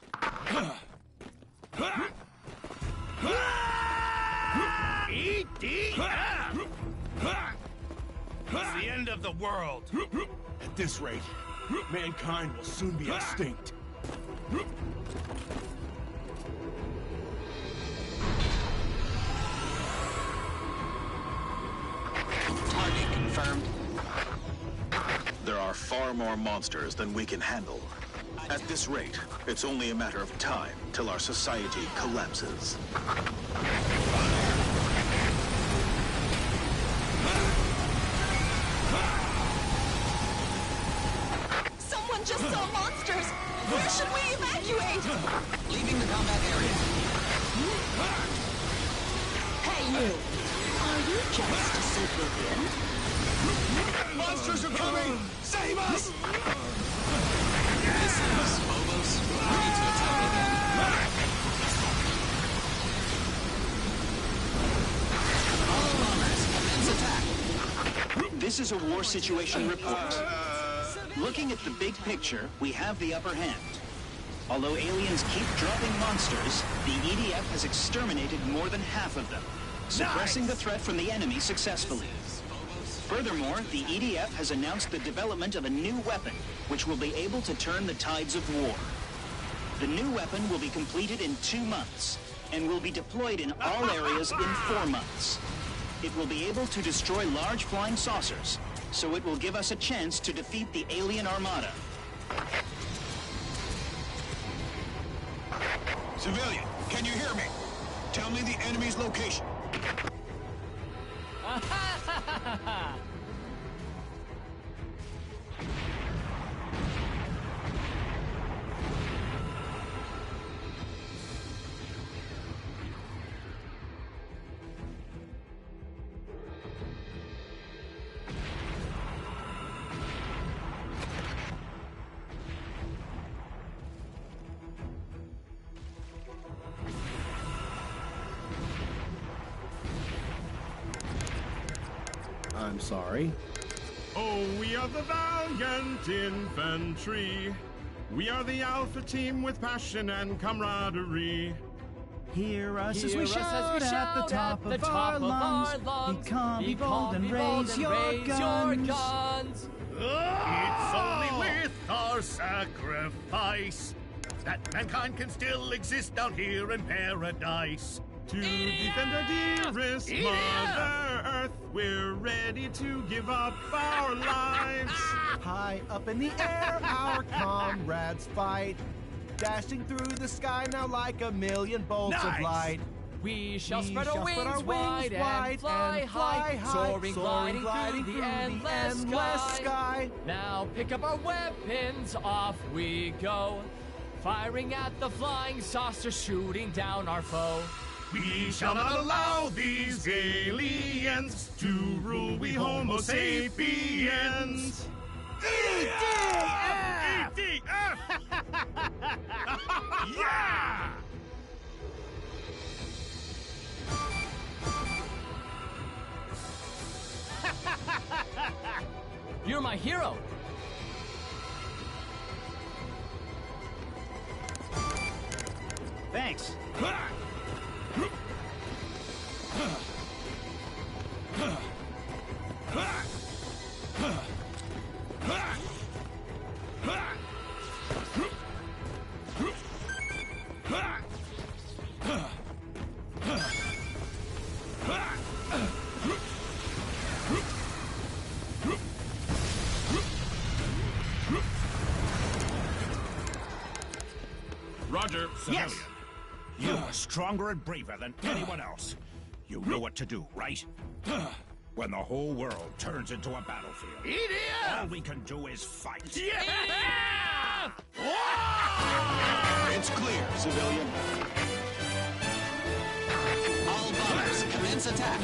EDF! It's the end of the world. At this rate, mankind will soon be extinct. Target confirmed. There are far more monsters than we can handle. At this rate, it's only a matter of time till our society collapses. Someone just saw monsters! Where should we evacuate? Leaving the combat area. Hey, you! Are you just a civilian? Monsters are coming! Save us! This is Phobos, ready to attack again. All bombers, commence attack. This is a war situation report. Looking at the big picture, we have the upper hand. Although aliens keep dropping monsters, the EDF has exterminated more than half of them, suppressing the threat from the enemy successfully. Furthermore, the EDF has announced the development of a new weapon, which will be able to turn the tides of war. The new weapon will be completed in 2 months, and will be deployed in all areas in 4 months. It will be able to destroy large flying saucers, so it will give us a chance to defeat the alien armada. Civilian, can you hear me? Tell me the enemy's location. I'm sorry. Oh, we are the valiant infantry. We are the Alpha team with passion and camaraderie. Hear us as we shout at the top of our lungs. Be calm and raise your guns. It's only with our sacrifice that mankind can still exist down here in paradise. To defend our dearest Mother Earth, we're ready to give up our lives. High up in the air, our comrades fight, dashing through the sky now like a million bolts of light. We shall spread our wings wide and fly high, soaring, gliding through the endless sky. Now pick up our weapons, off we go, firing at the flying saucers, shooting down our foe. We shall not allow these aliens to rule, we Homo sapiens. EDF! EDF! Yeah! You're my hero. Thanks. Roger. Yes. You are stronger and braver than anyone else. You know what to do, right? When the whole world turns into a battlefield, EDF! all we can do is fight. Yeah! It's clear, civilian. All bombers, commence attack.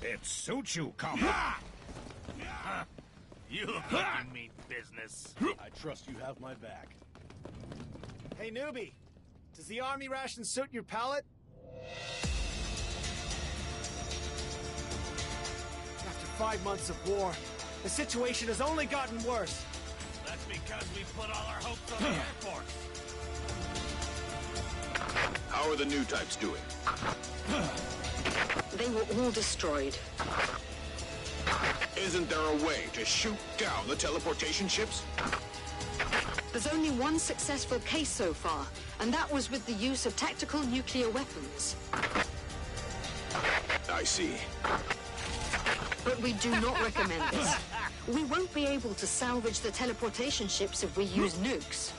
It suits you, comrade. You fucking mean business. I trust you have my back. Hey, newbie! Does the army ration suit your palate? After 5 months of war, the situation has only gotten worse. That's because we put all our hopes on the Air Force. How are the new types doing? They were all destroyed. Isn't there a way to shoot down the teleportation ships? There's only one successful case so far, and that was with the use of tactical nuclear weapons. I see. But we do not recommend this. We won't be able to salvage the teleportation ships if we use nukes.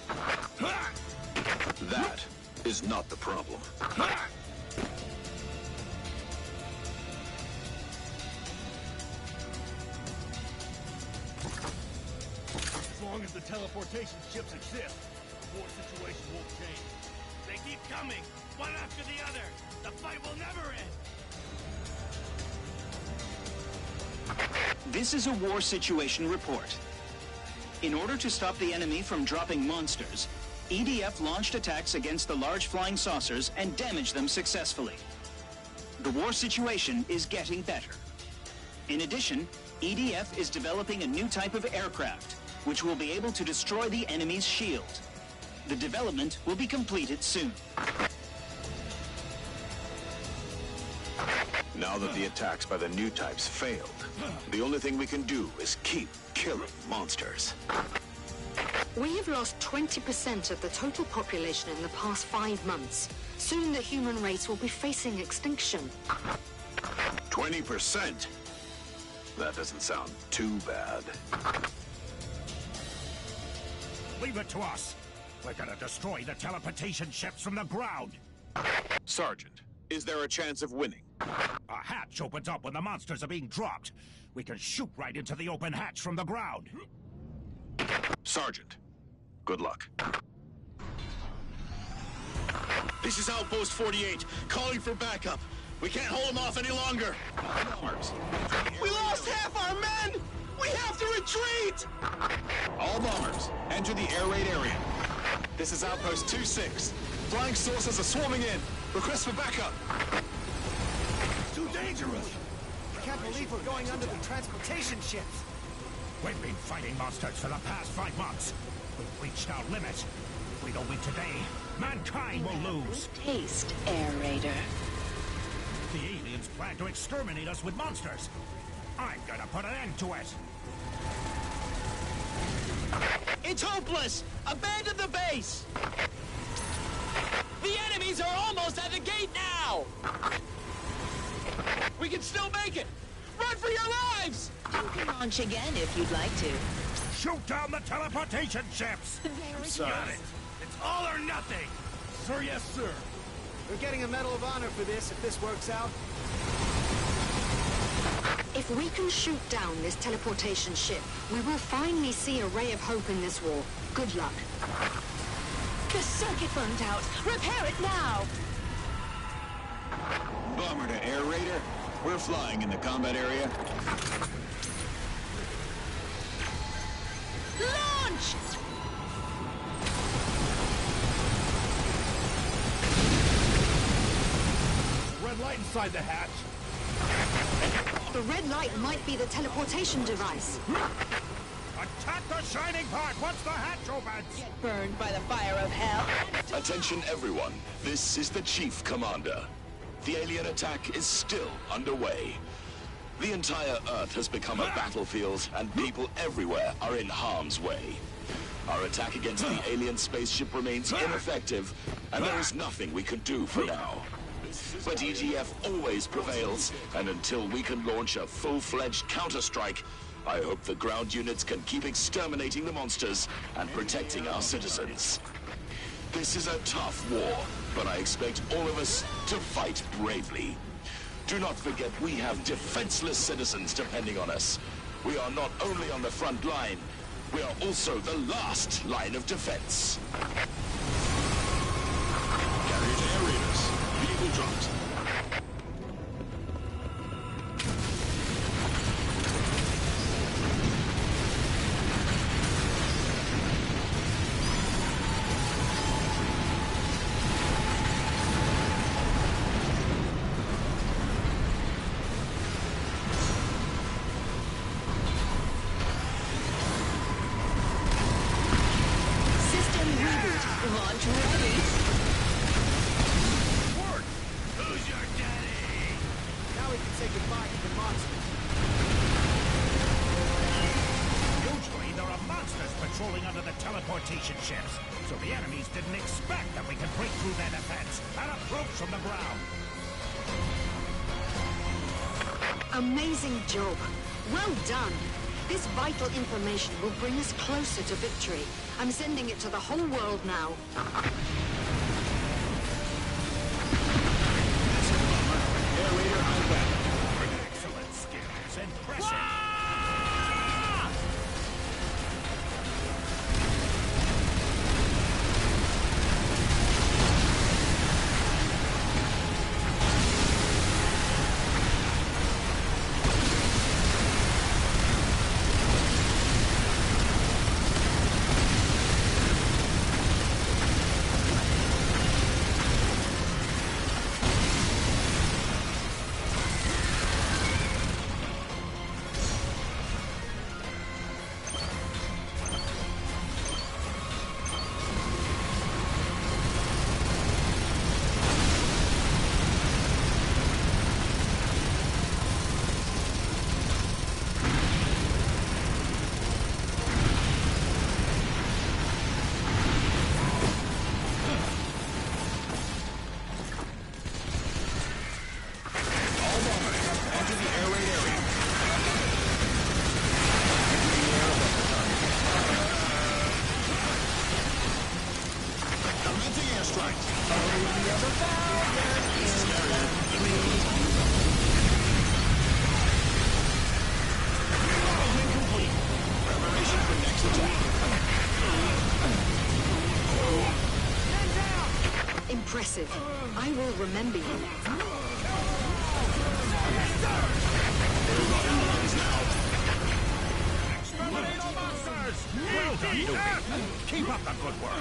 That is not the problem. As long as the teleportation ships exist, the war situation won't change. They keep coming, one after the other. The fight will never end. This is a war situation report. In order to stop the enemy from dropping monsters, EDF launched attacks against the large flying saucers and damaged them successfully. The war situation is getting better. In addition, EDF is developing a new type of aircraft, which will be able to destroy the enemy's shield. The development will be completed soon. Now that the attacks by the new types failed, the only thing we can do is keep killing monsters. We have lost 20% of the total population in the past 5 months. Soon the human race will be facing extinction. 20%? That doesn't sound too bad. Leave it to us. We're gonna destroy the teleportation ships from the ground. Sergeant, is there a chance of winning? A hatch opens up when the monsters are being dropped. We can shoot right into the open hatch from the ground. Sergeant, good luck. This is Outpost 48, calling for backup. We can't hold them off any longer. We lost half our men! We have to retreat! All bombers, enter the air raid area. This is Outpost 26. Flying saucers are swarming in. Request for backup. Too dangerous. I can't believe we're going under the transportation ships. We've been fighting monsters for the past 5 months. We've reached our limit. If we don't win today, mankind will lose. Taste, Air Raider. The aliens plan to exterminate us with monsters. I'm gonna put an end to it. It's hopeless! Abandon the base! The enemies are almost at the gate now! We can still make it! Run for your lives! You can launch again if you'd like to. Shoot down the teleportation ships! Got it. It's all or nothing. Sir, yes, sir. We're getting a Medal of Honor for this if this works out. If we can shoot down this teleportation ship, we will finally see a ray of hope in this war. Good luck. The circuit burned out. Repair it now! Bomber to air raider. We're flying in the combat area. Launch! Red light inside the hatch. The red light might be the teleportation device. Attack the shining part once the hatch opens! Get burned by the fire of hell. Attention everyone, this is the Chief Commander. The alien attack is still underway. The entire Earth has become a battlefield, and people everywhere are in harm's way. Our attack against the alien spaceship remains ineffective, and there is nothing we can do for now. But EDF always prevails, and until we can launch a full-fledged counter-strike, I hope the ground units can keep exterminating the monsters and protecting our citizens. This is a tough war, but I expect all of us to fight bravely. Do not forget we have defenseless citizens depending on us. We are not only on the front line, we are also the last line of defense. Carrier to air raiders. Vehicle dropped. System reboot. Launch ready. Who's your daddy? Now we can say goodbye to the monsters. Usually there are monsters patrolling under the teleportation ships, so the enemies didn't expect that we could break through their defense and approach from the ground. Amazing job. Well done. This vital information will bring us closer to victory. I'm sending it to the whole world now. Air raider outbound. Excellent skills. Impressive. impressive. I will remember you. Exterminate all monsters! Well done, Newbie. Keep up the good work.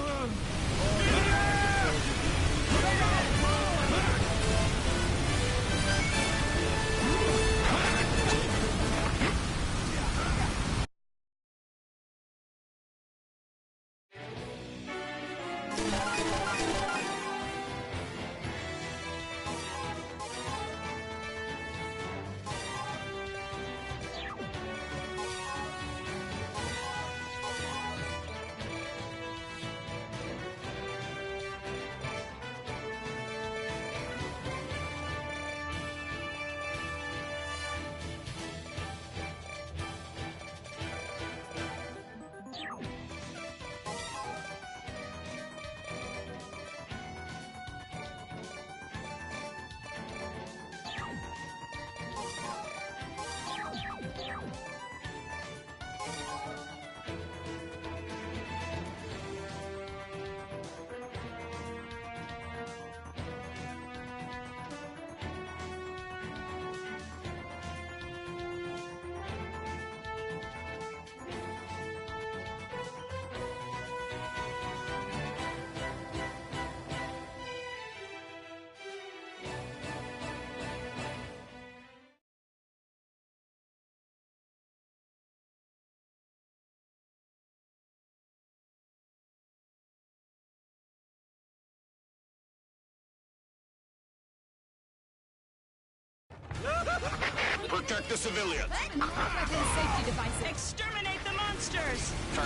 Protect the civilians. Safety devices. Exterminate the monsters. Turn.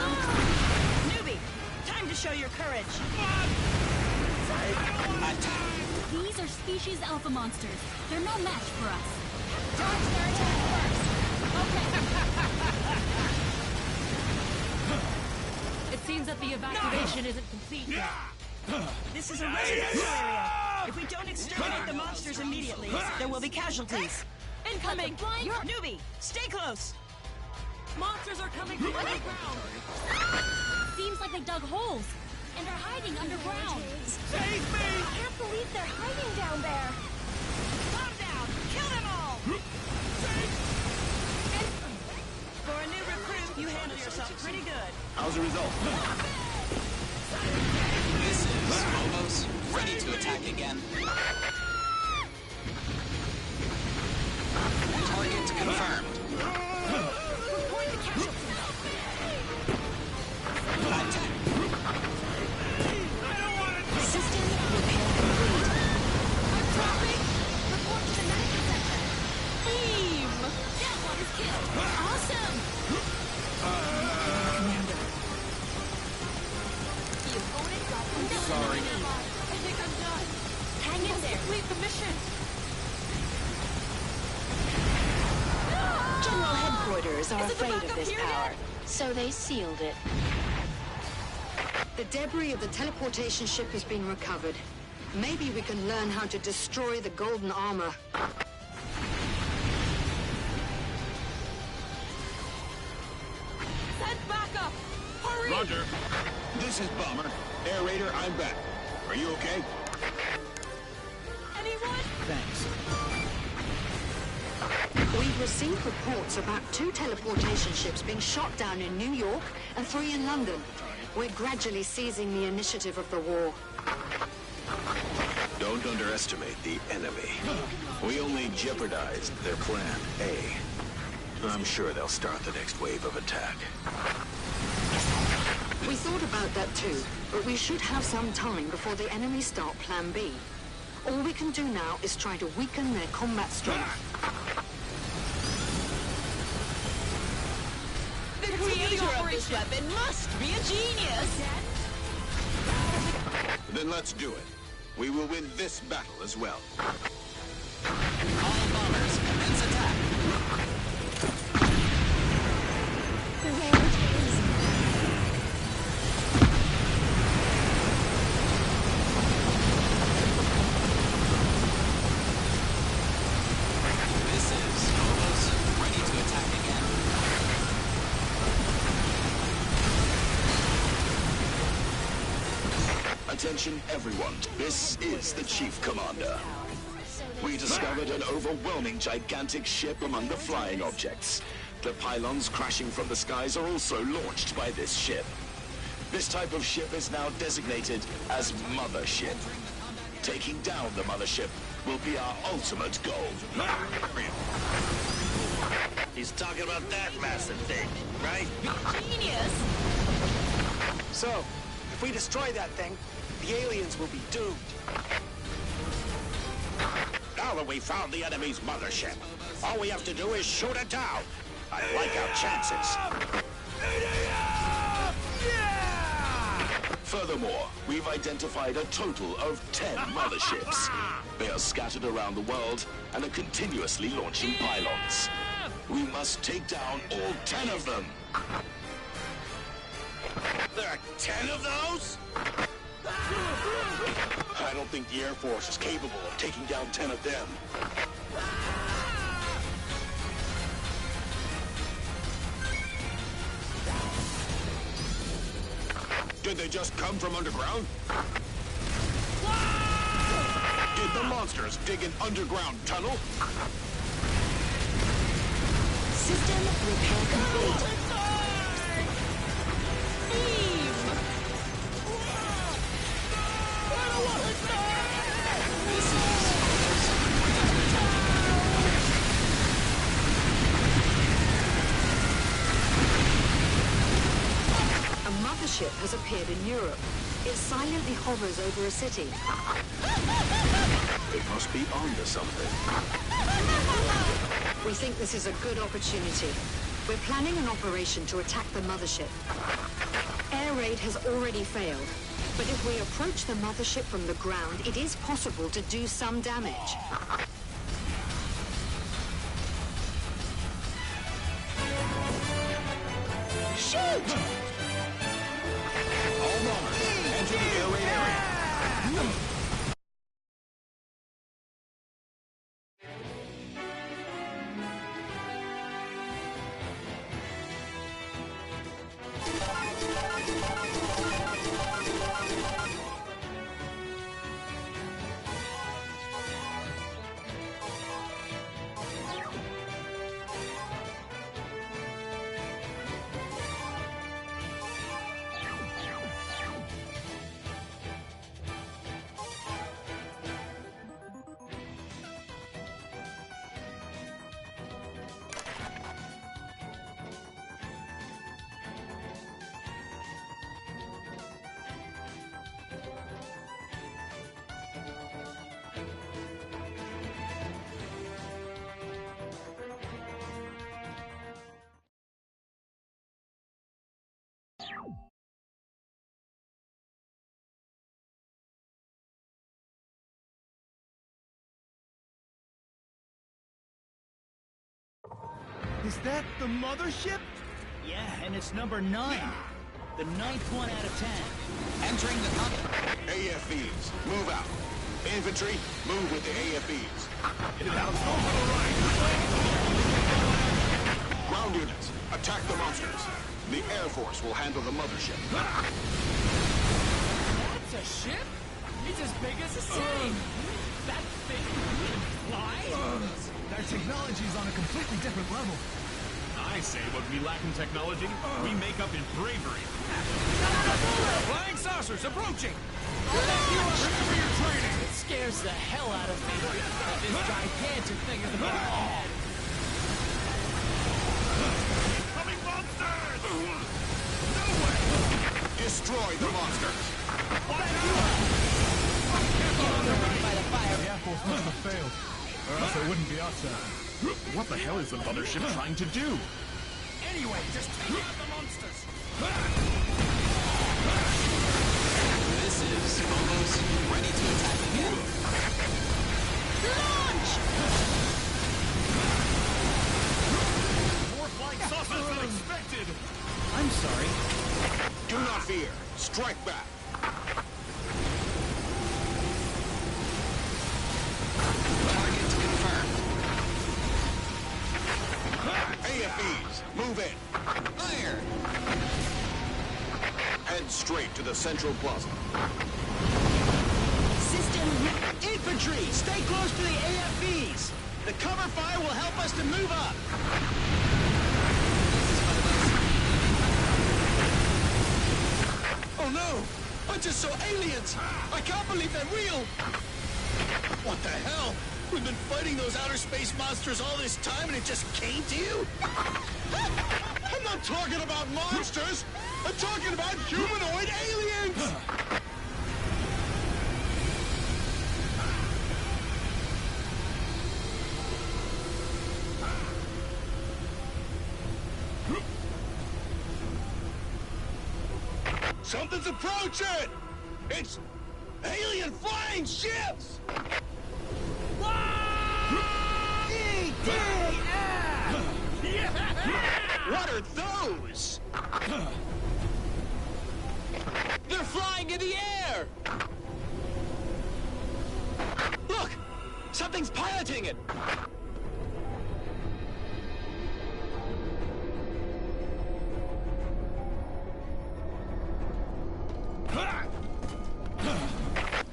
Newbie, time to show your courage. These are species alpha monsters. They're no match for us. Dodge their attack first. Okay. It seems that the evacuation isn't complete yet. This is a residential area. If we don't exterminate the monsters immediately, there will be casualties. Incoming! Newbie, stay close. Monsters are coming from underground. Seems like they dug holes and are hiding underground. Save me! I can't believe they're hiding down there. Calm down. Kill them all. For a new recruit, you handle yourself pretty good. How's the result? This is Phobos, ready to attack again. Target confirmed. Report the casualties. Attack. System repair complete. I'm dropping. Report to the medical center. Beam. That one is killed. Awesome. Commander. The opponent got nothing. Sorry. I think I'm done. Hang in there. Complete the mission. General Headquarters are Is it the afraid of backup this here power, yet? so they sealed it. The debris of the teleportation ship has been recovered. Maybe we can learn how to destroy the golden armor. Send backup. Hurry. Roger. This is Bomber. Air Raider, I'm back. Are you okay? Anyone? Thanks. We've received reports about 2 teleportation ships being shot down in New York and 3 in London. We're gradually seizing the initiative of the war. Don't underestimate the enemy. We only jeopardized their plan A. I'm sure they'll start the next wave of attack. We thought about that too, but we should have some time before the enemy start plan B. All we can do now is try to weaken their combat strength. The creator of this weapon must be a genius. Then let's do it. We will win this battle as well. All bombers, commence attack. This is Phobos, ready to attack again. Attention everyone, this is the Chief Commander. We discovered an overwhelming gigantic ship among the flying objects. The pylons crashing from the skies are also launched by this ship. This type of ship is now designated as Mothership. Taking down the Mothership will be our ultimate goal. He's talking about that massive thing, right? Genius! So, if we destroy that thing, the aliens will be doomed. Now that we've found the enemy's mothership, all we have to do is shoot it down. I like our chances. Furthermore, we've identified a total of 10 motherships. They are scattered around the world and are continuously launching pylons. We must take down all 10 of them. There are 10 of those? I don't think the Air Force is capable of taking down 10 of them. Did they just come from underground? Did the monsters dig an underground tunnel? System repair complete. A mothership has appeared in Europe. It silently hovers over a city. It must be onto something. We think this is a good opportunity. We're planning an operation to attack the mothership. Air raid has already failed, but if we approach the mothership from the ground, it is possible to do some damage. Shoot! All bombers, enter the air raid area. Is that the mothership? Yeah, and it's number 9. The 9th one out of 10. Entering the AFEs, move out. Infantry, move with the AFEs. Ground units, attack the monsters. The Air Force will handle the mothership. That's a ship? It's as big as a city. That thing can fly? Their technology's on a completely different level. I say what we lack in technology, we make up in bravery. Flying saucers approaching! Remember your training! It scares the hell out of me. This gigantic thing in the middle of my head. Incoming monsters! No way! Destroy the monsters! The Air Force must have failed, or else it wouldn't be us. What the hell is the mothership trying to do? Anyway, just take out the monsters! This is almost ready to attack again. Launch! More flying saucers than expected! I'm sorry. Do not fear. Strike back. Target confirmed. AFEs, move in. Fire! Head straight to the central plaza. Infantry, stay close to the AFVs. The cover fire will help us to move up. Oh no! I just saw aliens! I can't believe they're real! What the hell? We've been fighting those outer space monsters all this time and it just came to you? I'm not talking about monsters! I'm talking about humanoid aliens! Something's approaching! It's alien flying ships! What are those? They're flying in the air! Look! Something's piloting it!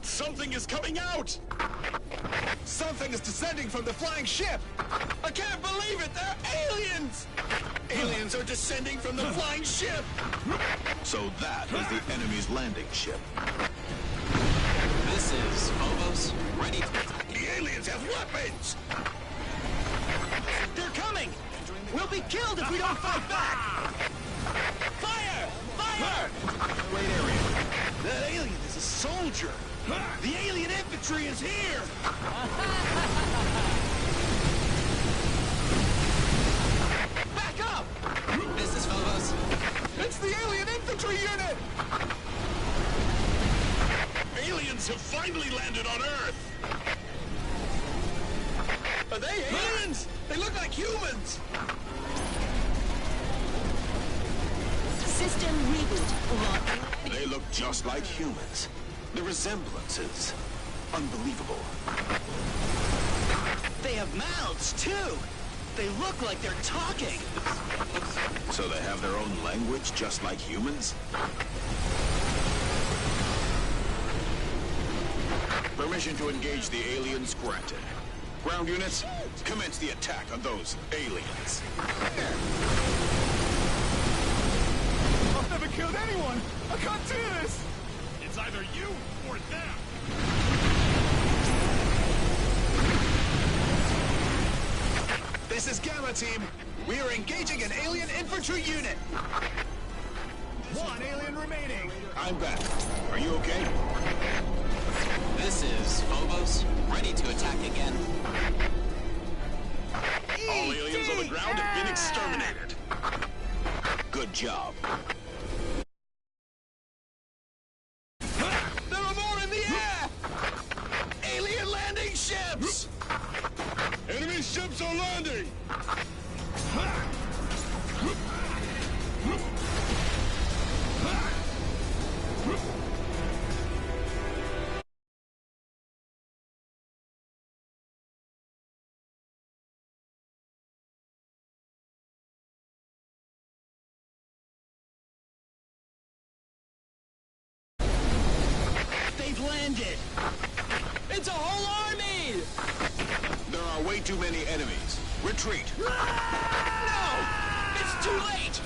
Something is coming out! Something is descending from the flying ship! I can't believe it! They're aliens! Aliens are descending from the flying ship! So that is the enemy's landing ship. This is Phobos, ready to attack. The aliens have weapons! They're coming! We'll be killed if we don't fight back! Fire! Fire! Wait, area. That alien is a soldier! The alien infantry is here! Back up! This is Phobos. It's the alien infantry unit! Aliens have finally landed on Earth! Are they aliens? They look like humans! System reboot. They look just like humans. The resemblance is unbelievable. They have mouths, too! They look like they're talking! So they have their own language, just like humans? Permission to engage the aliens granted. Ground units, commence the attack on those aliens. I've never killed anyone! I can't do this! It's either you or them. This is Gamma Team. We are engaging an alien infantry unit. One alien remaining. I'm back. Are you okay? This is Phobos, ready to attack again. All aliens on the ground have been exterminated. Good job. There are more in the air! Alien landing ships! Enemy ships are landing! They've landed! It's a whole army! There are way too many enemies. Retreat. No! It's too late!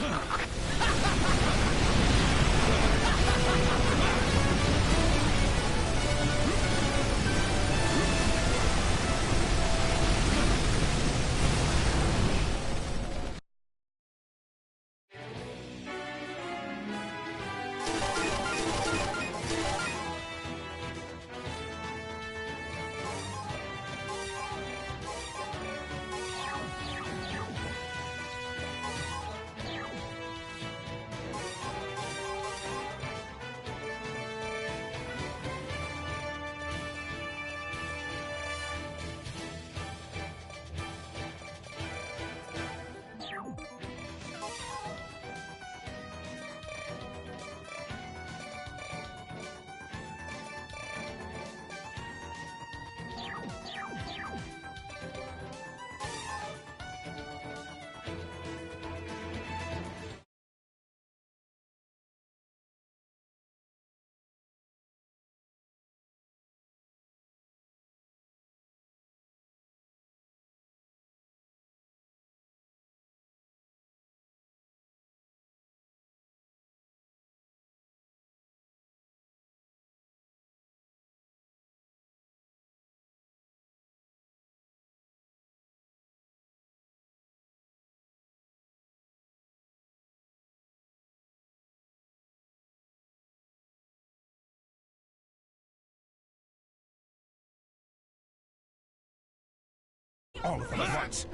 All of them at once.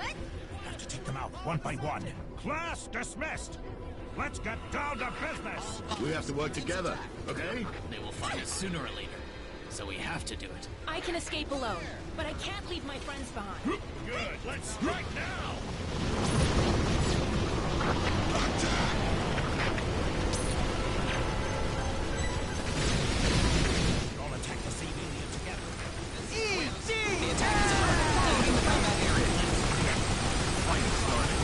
Have to take them out one by one. Class dismissed. Let's get down to business. We have to work together, okay? They will find us sooner or later, so we have to do it. I can escape alone, but I can't leave my friends behind. Good, let's strike now. All attack the same alien together. The attack is over. Leaving the combat area. Fighting started.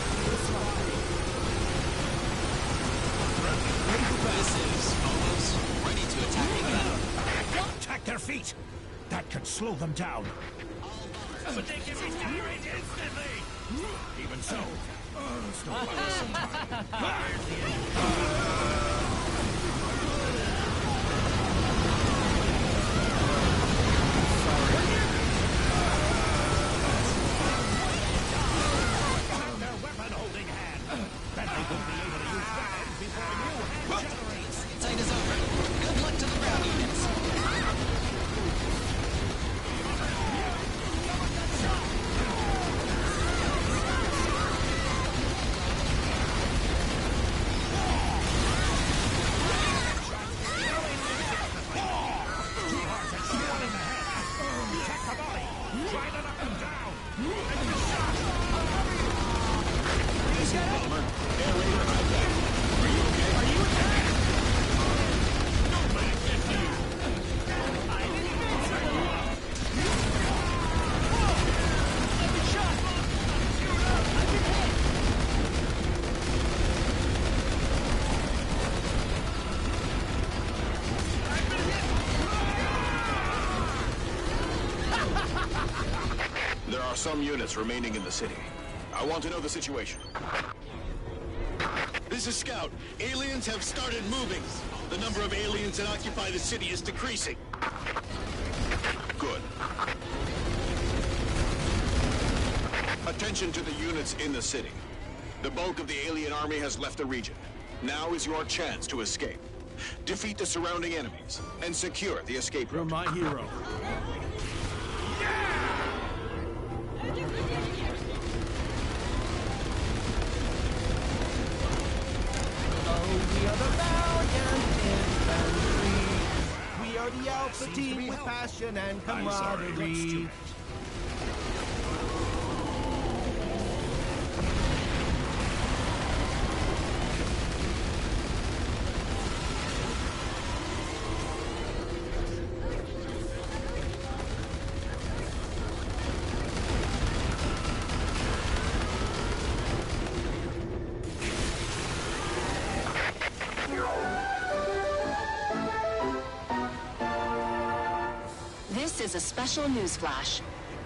This is almost ready to attack again. Attack their feet. That could slow them down. But they can regenerate instantly! Even so, still buys some time. Their weapon-holding hand. Then they won't be able to use weapons before a new hand generates. Fight is over. Good luck to the ground units. There are some units remaining in the city. I want to know the situation. This is Scout. Aliens have started moving. The number of aliens that occupy the city is decreasing. Good. Attention to the units in the city. The bulk of the alien army has left the region. Now is your chance to escape. Defeat the surrounding enemies and secure the escape route. You're my hero. We are the valiant infantry. We are the Alpha team with passion and camaraderie. This is a special news flash.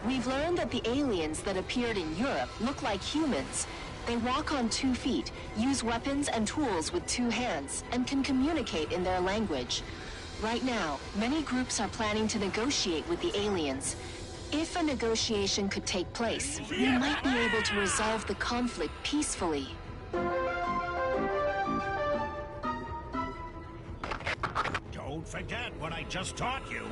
We've learned that the aliens that appeared in Europe look like humans. They walk on 2 feet, use weapons and tools with 2 hands, and can communicate in their language. Right now, many groups are planning to negotiate with the aliens. If a negotiation could take place, we might be able to resolve the conflict peacefully. Don't forget what I just taught you.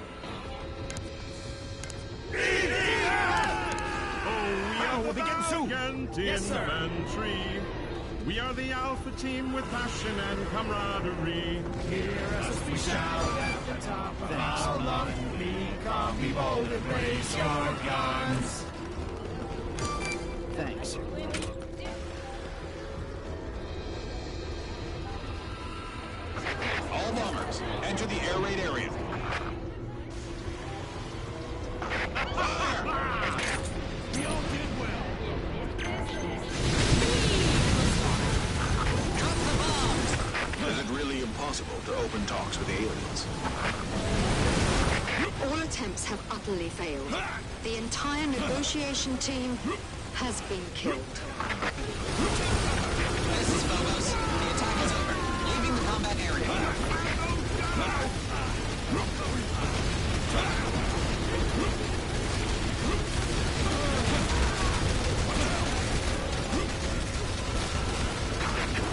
We'll begin soon. Yes, sir. Infantry. We are the Alpha team with passion and camaraderie. Hear us we shout at the top of our lungs. Be calm, be bold, and raise your guns. Thanks. All bombers, enter the air raid area. We all did well. Is it really impossible to open talks with the aliens? All attempts have utterly failed. The entire negotiation team has been killed. This is Phobos. The attack is over. Leaving the combat area.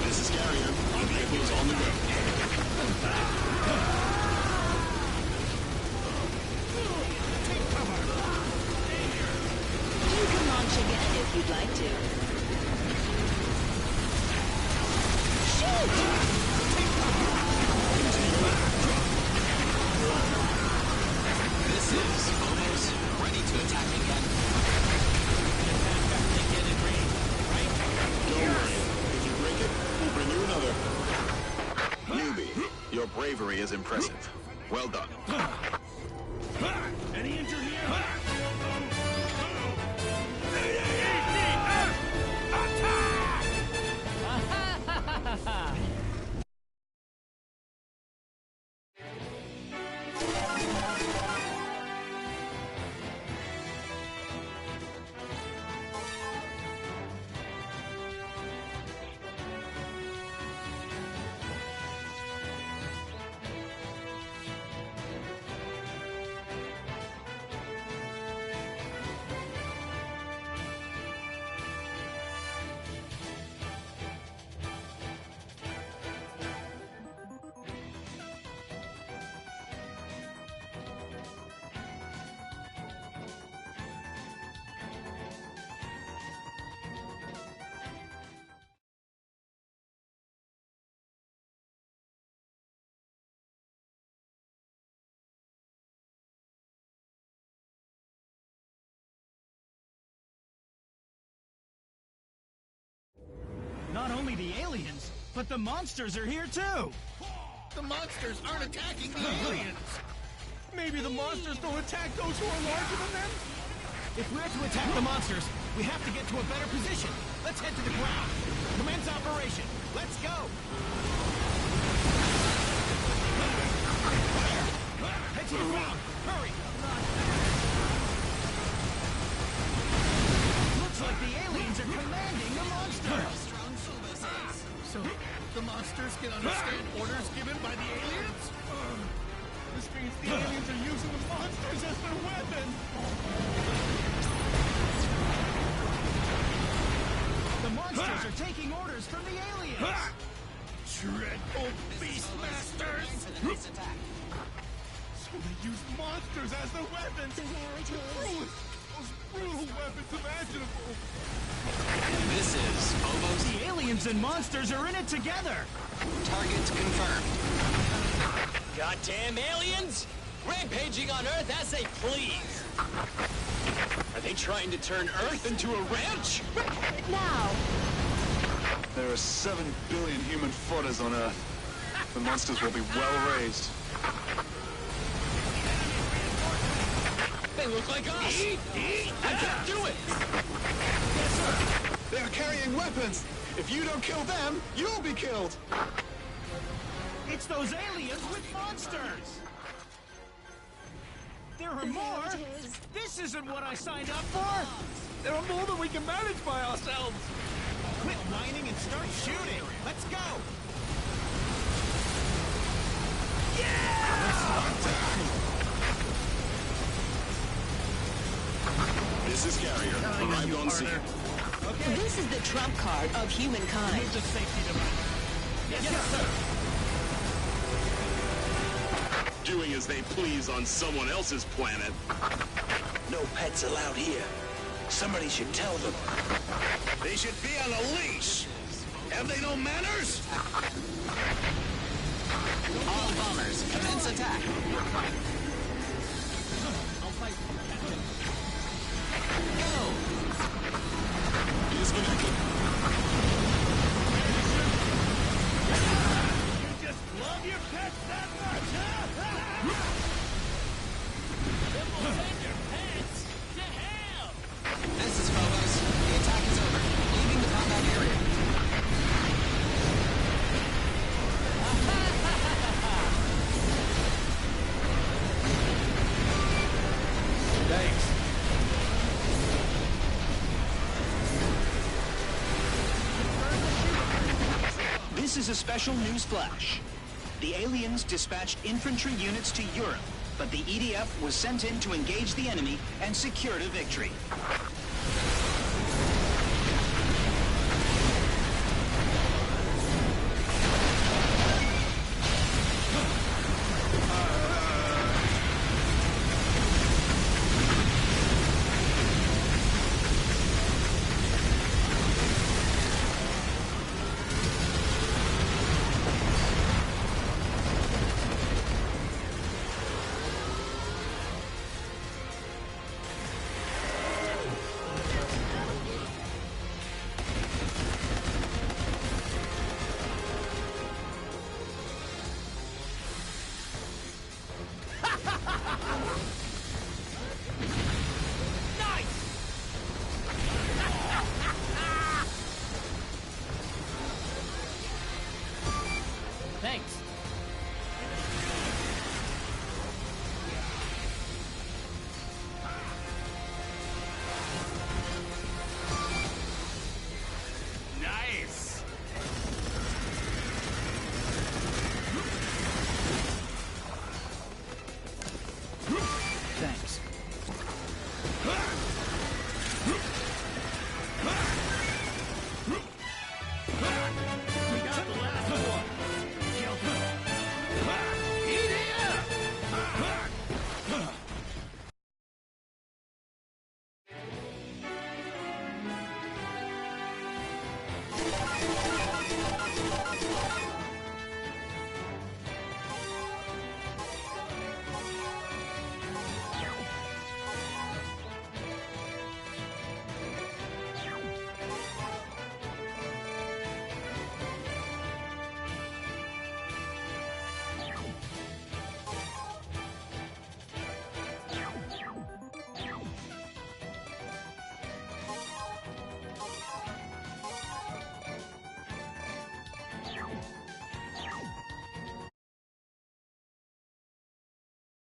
This is Carrier. The vehicle is on the go. You can launch again. Your bravery is impressive. Well done. Any injured here? Not only the aliens, but the monsters are here too! The monsters aren't attacking the aliens! Maybe the monsters don't attack those who are larger than them? If we're to attack the monsters, we have to get to a better position. Let's head to the ground. Commence operation. Let's go! Head to the ground. Hurry! Looks like the aliens are commanding the monsters! So, the monsters can understand orders given by the aliens? This means the aliens are using the monsters as their weapon! The monsters are taking orders from the aliens! Dreadful Beastmasters! So they use monsters as their weapons! The most brutal weapons imaginable! This is almost... The aliens and monsters are in it together! Target confirmed. Goddamn aliens! Rampaging on Earth as they please! Are they trying to turn Earth into a ranch? Now! There are 7 billion human foders on Earth. The monsters will be well raised. They look like us! I can't do it! Yes, sir! They are carrying weapons! If you don't kill them, you'll be killed! It's those aliens with monsters! There are more! This isn't what I signed up for! There are more than we can manage by ourselves! Quit whining and start shooting! Let's go! This is Carrier. Arrived on scene. Okay. This is the trump card of humankind. Remove the safety device. Yes, sir! Doing as they please on someone else's planet. No pets allowed here. Somebody should tell them. They should be on a leash! Have they no manners? All bombers, commence attack! Go! Disconnected. You just love your pets that much, huh? Then we'll send your pets to hell! This is Phobos. The attack is over. Leaving the combat area. Thanks. This is a special news flash. The aliens dispatched infantry units to Europe, but the EDF was sent in to engage the enemy and secured a victory. Thanks.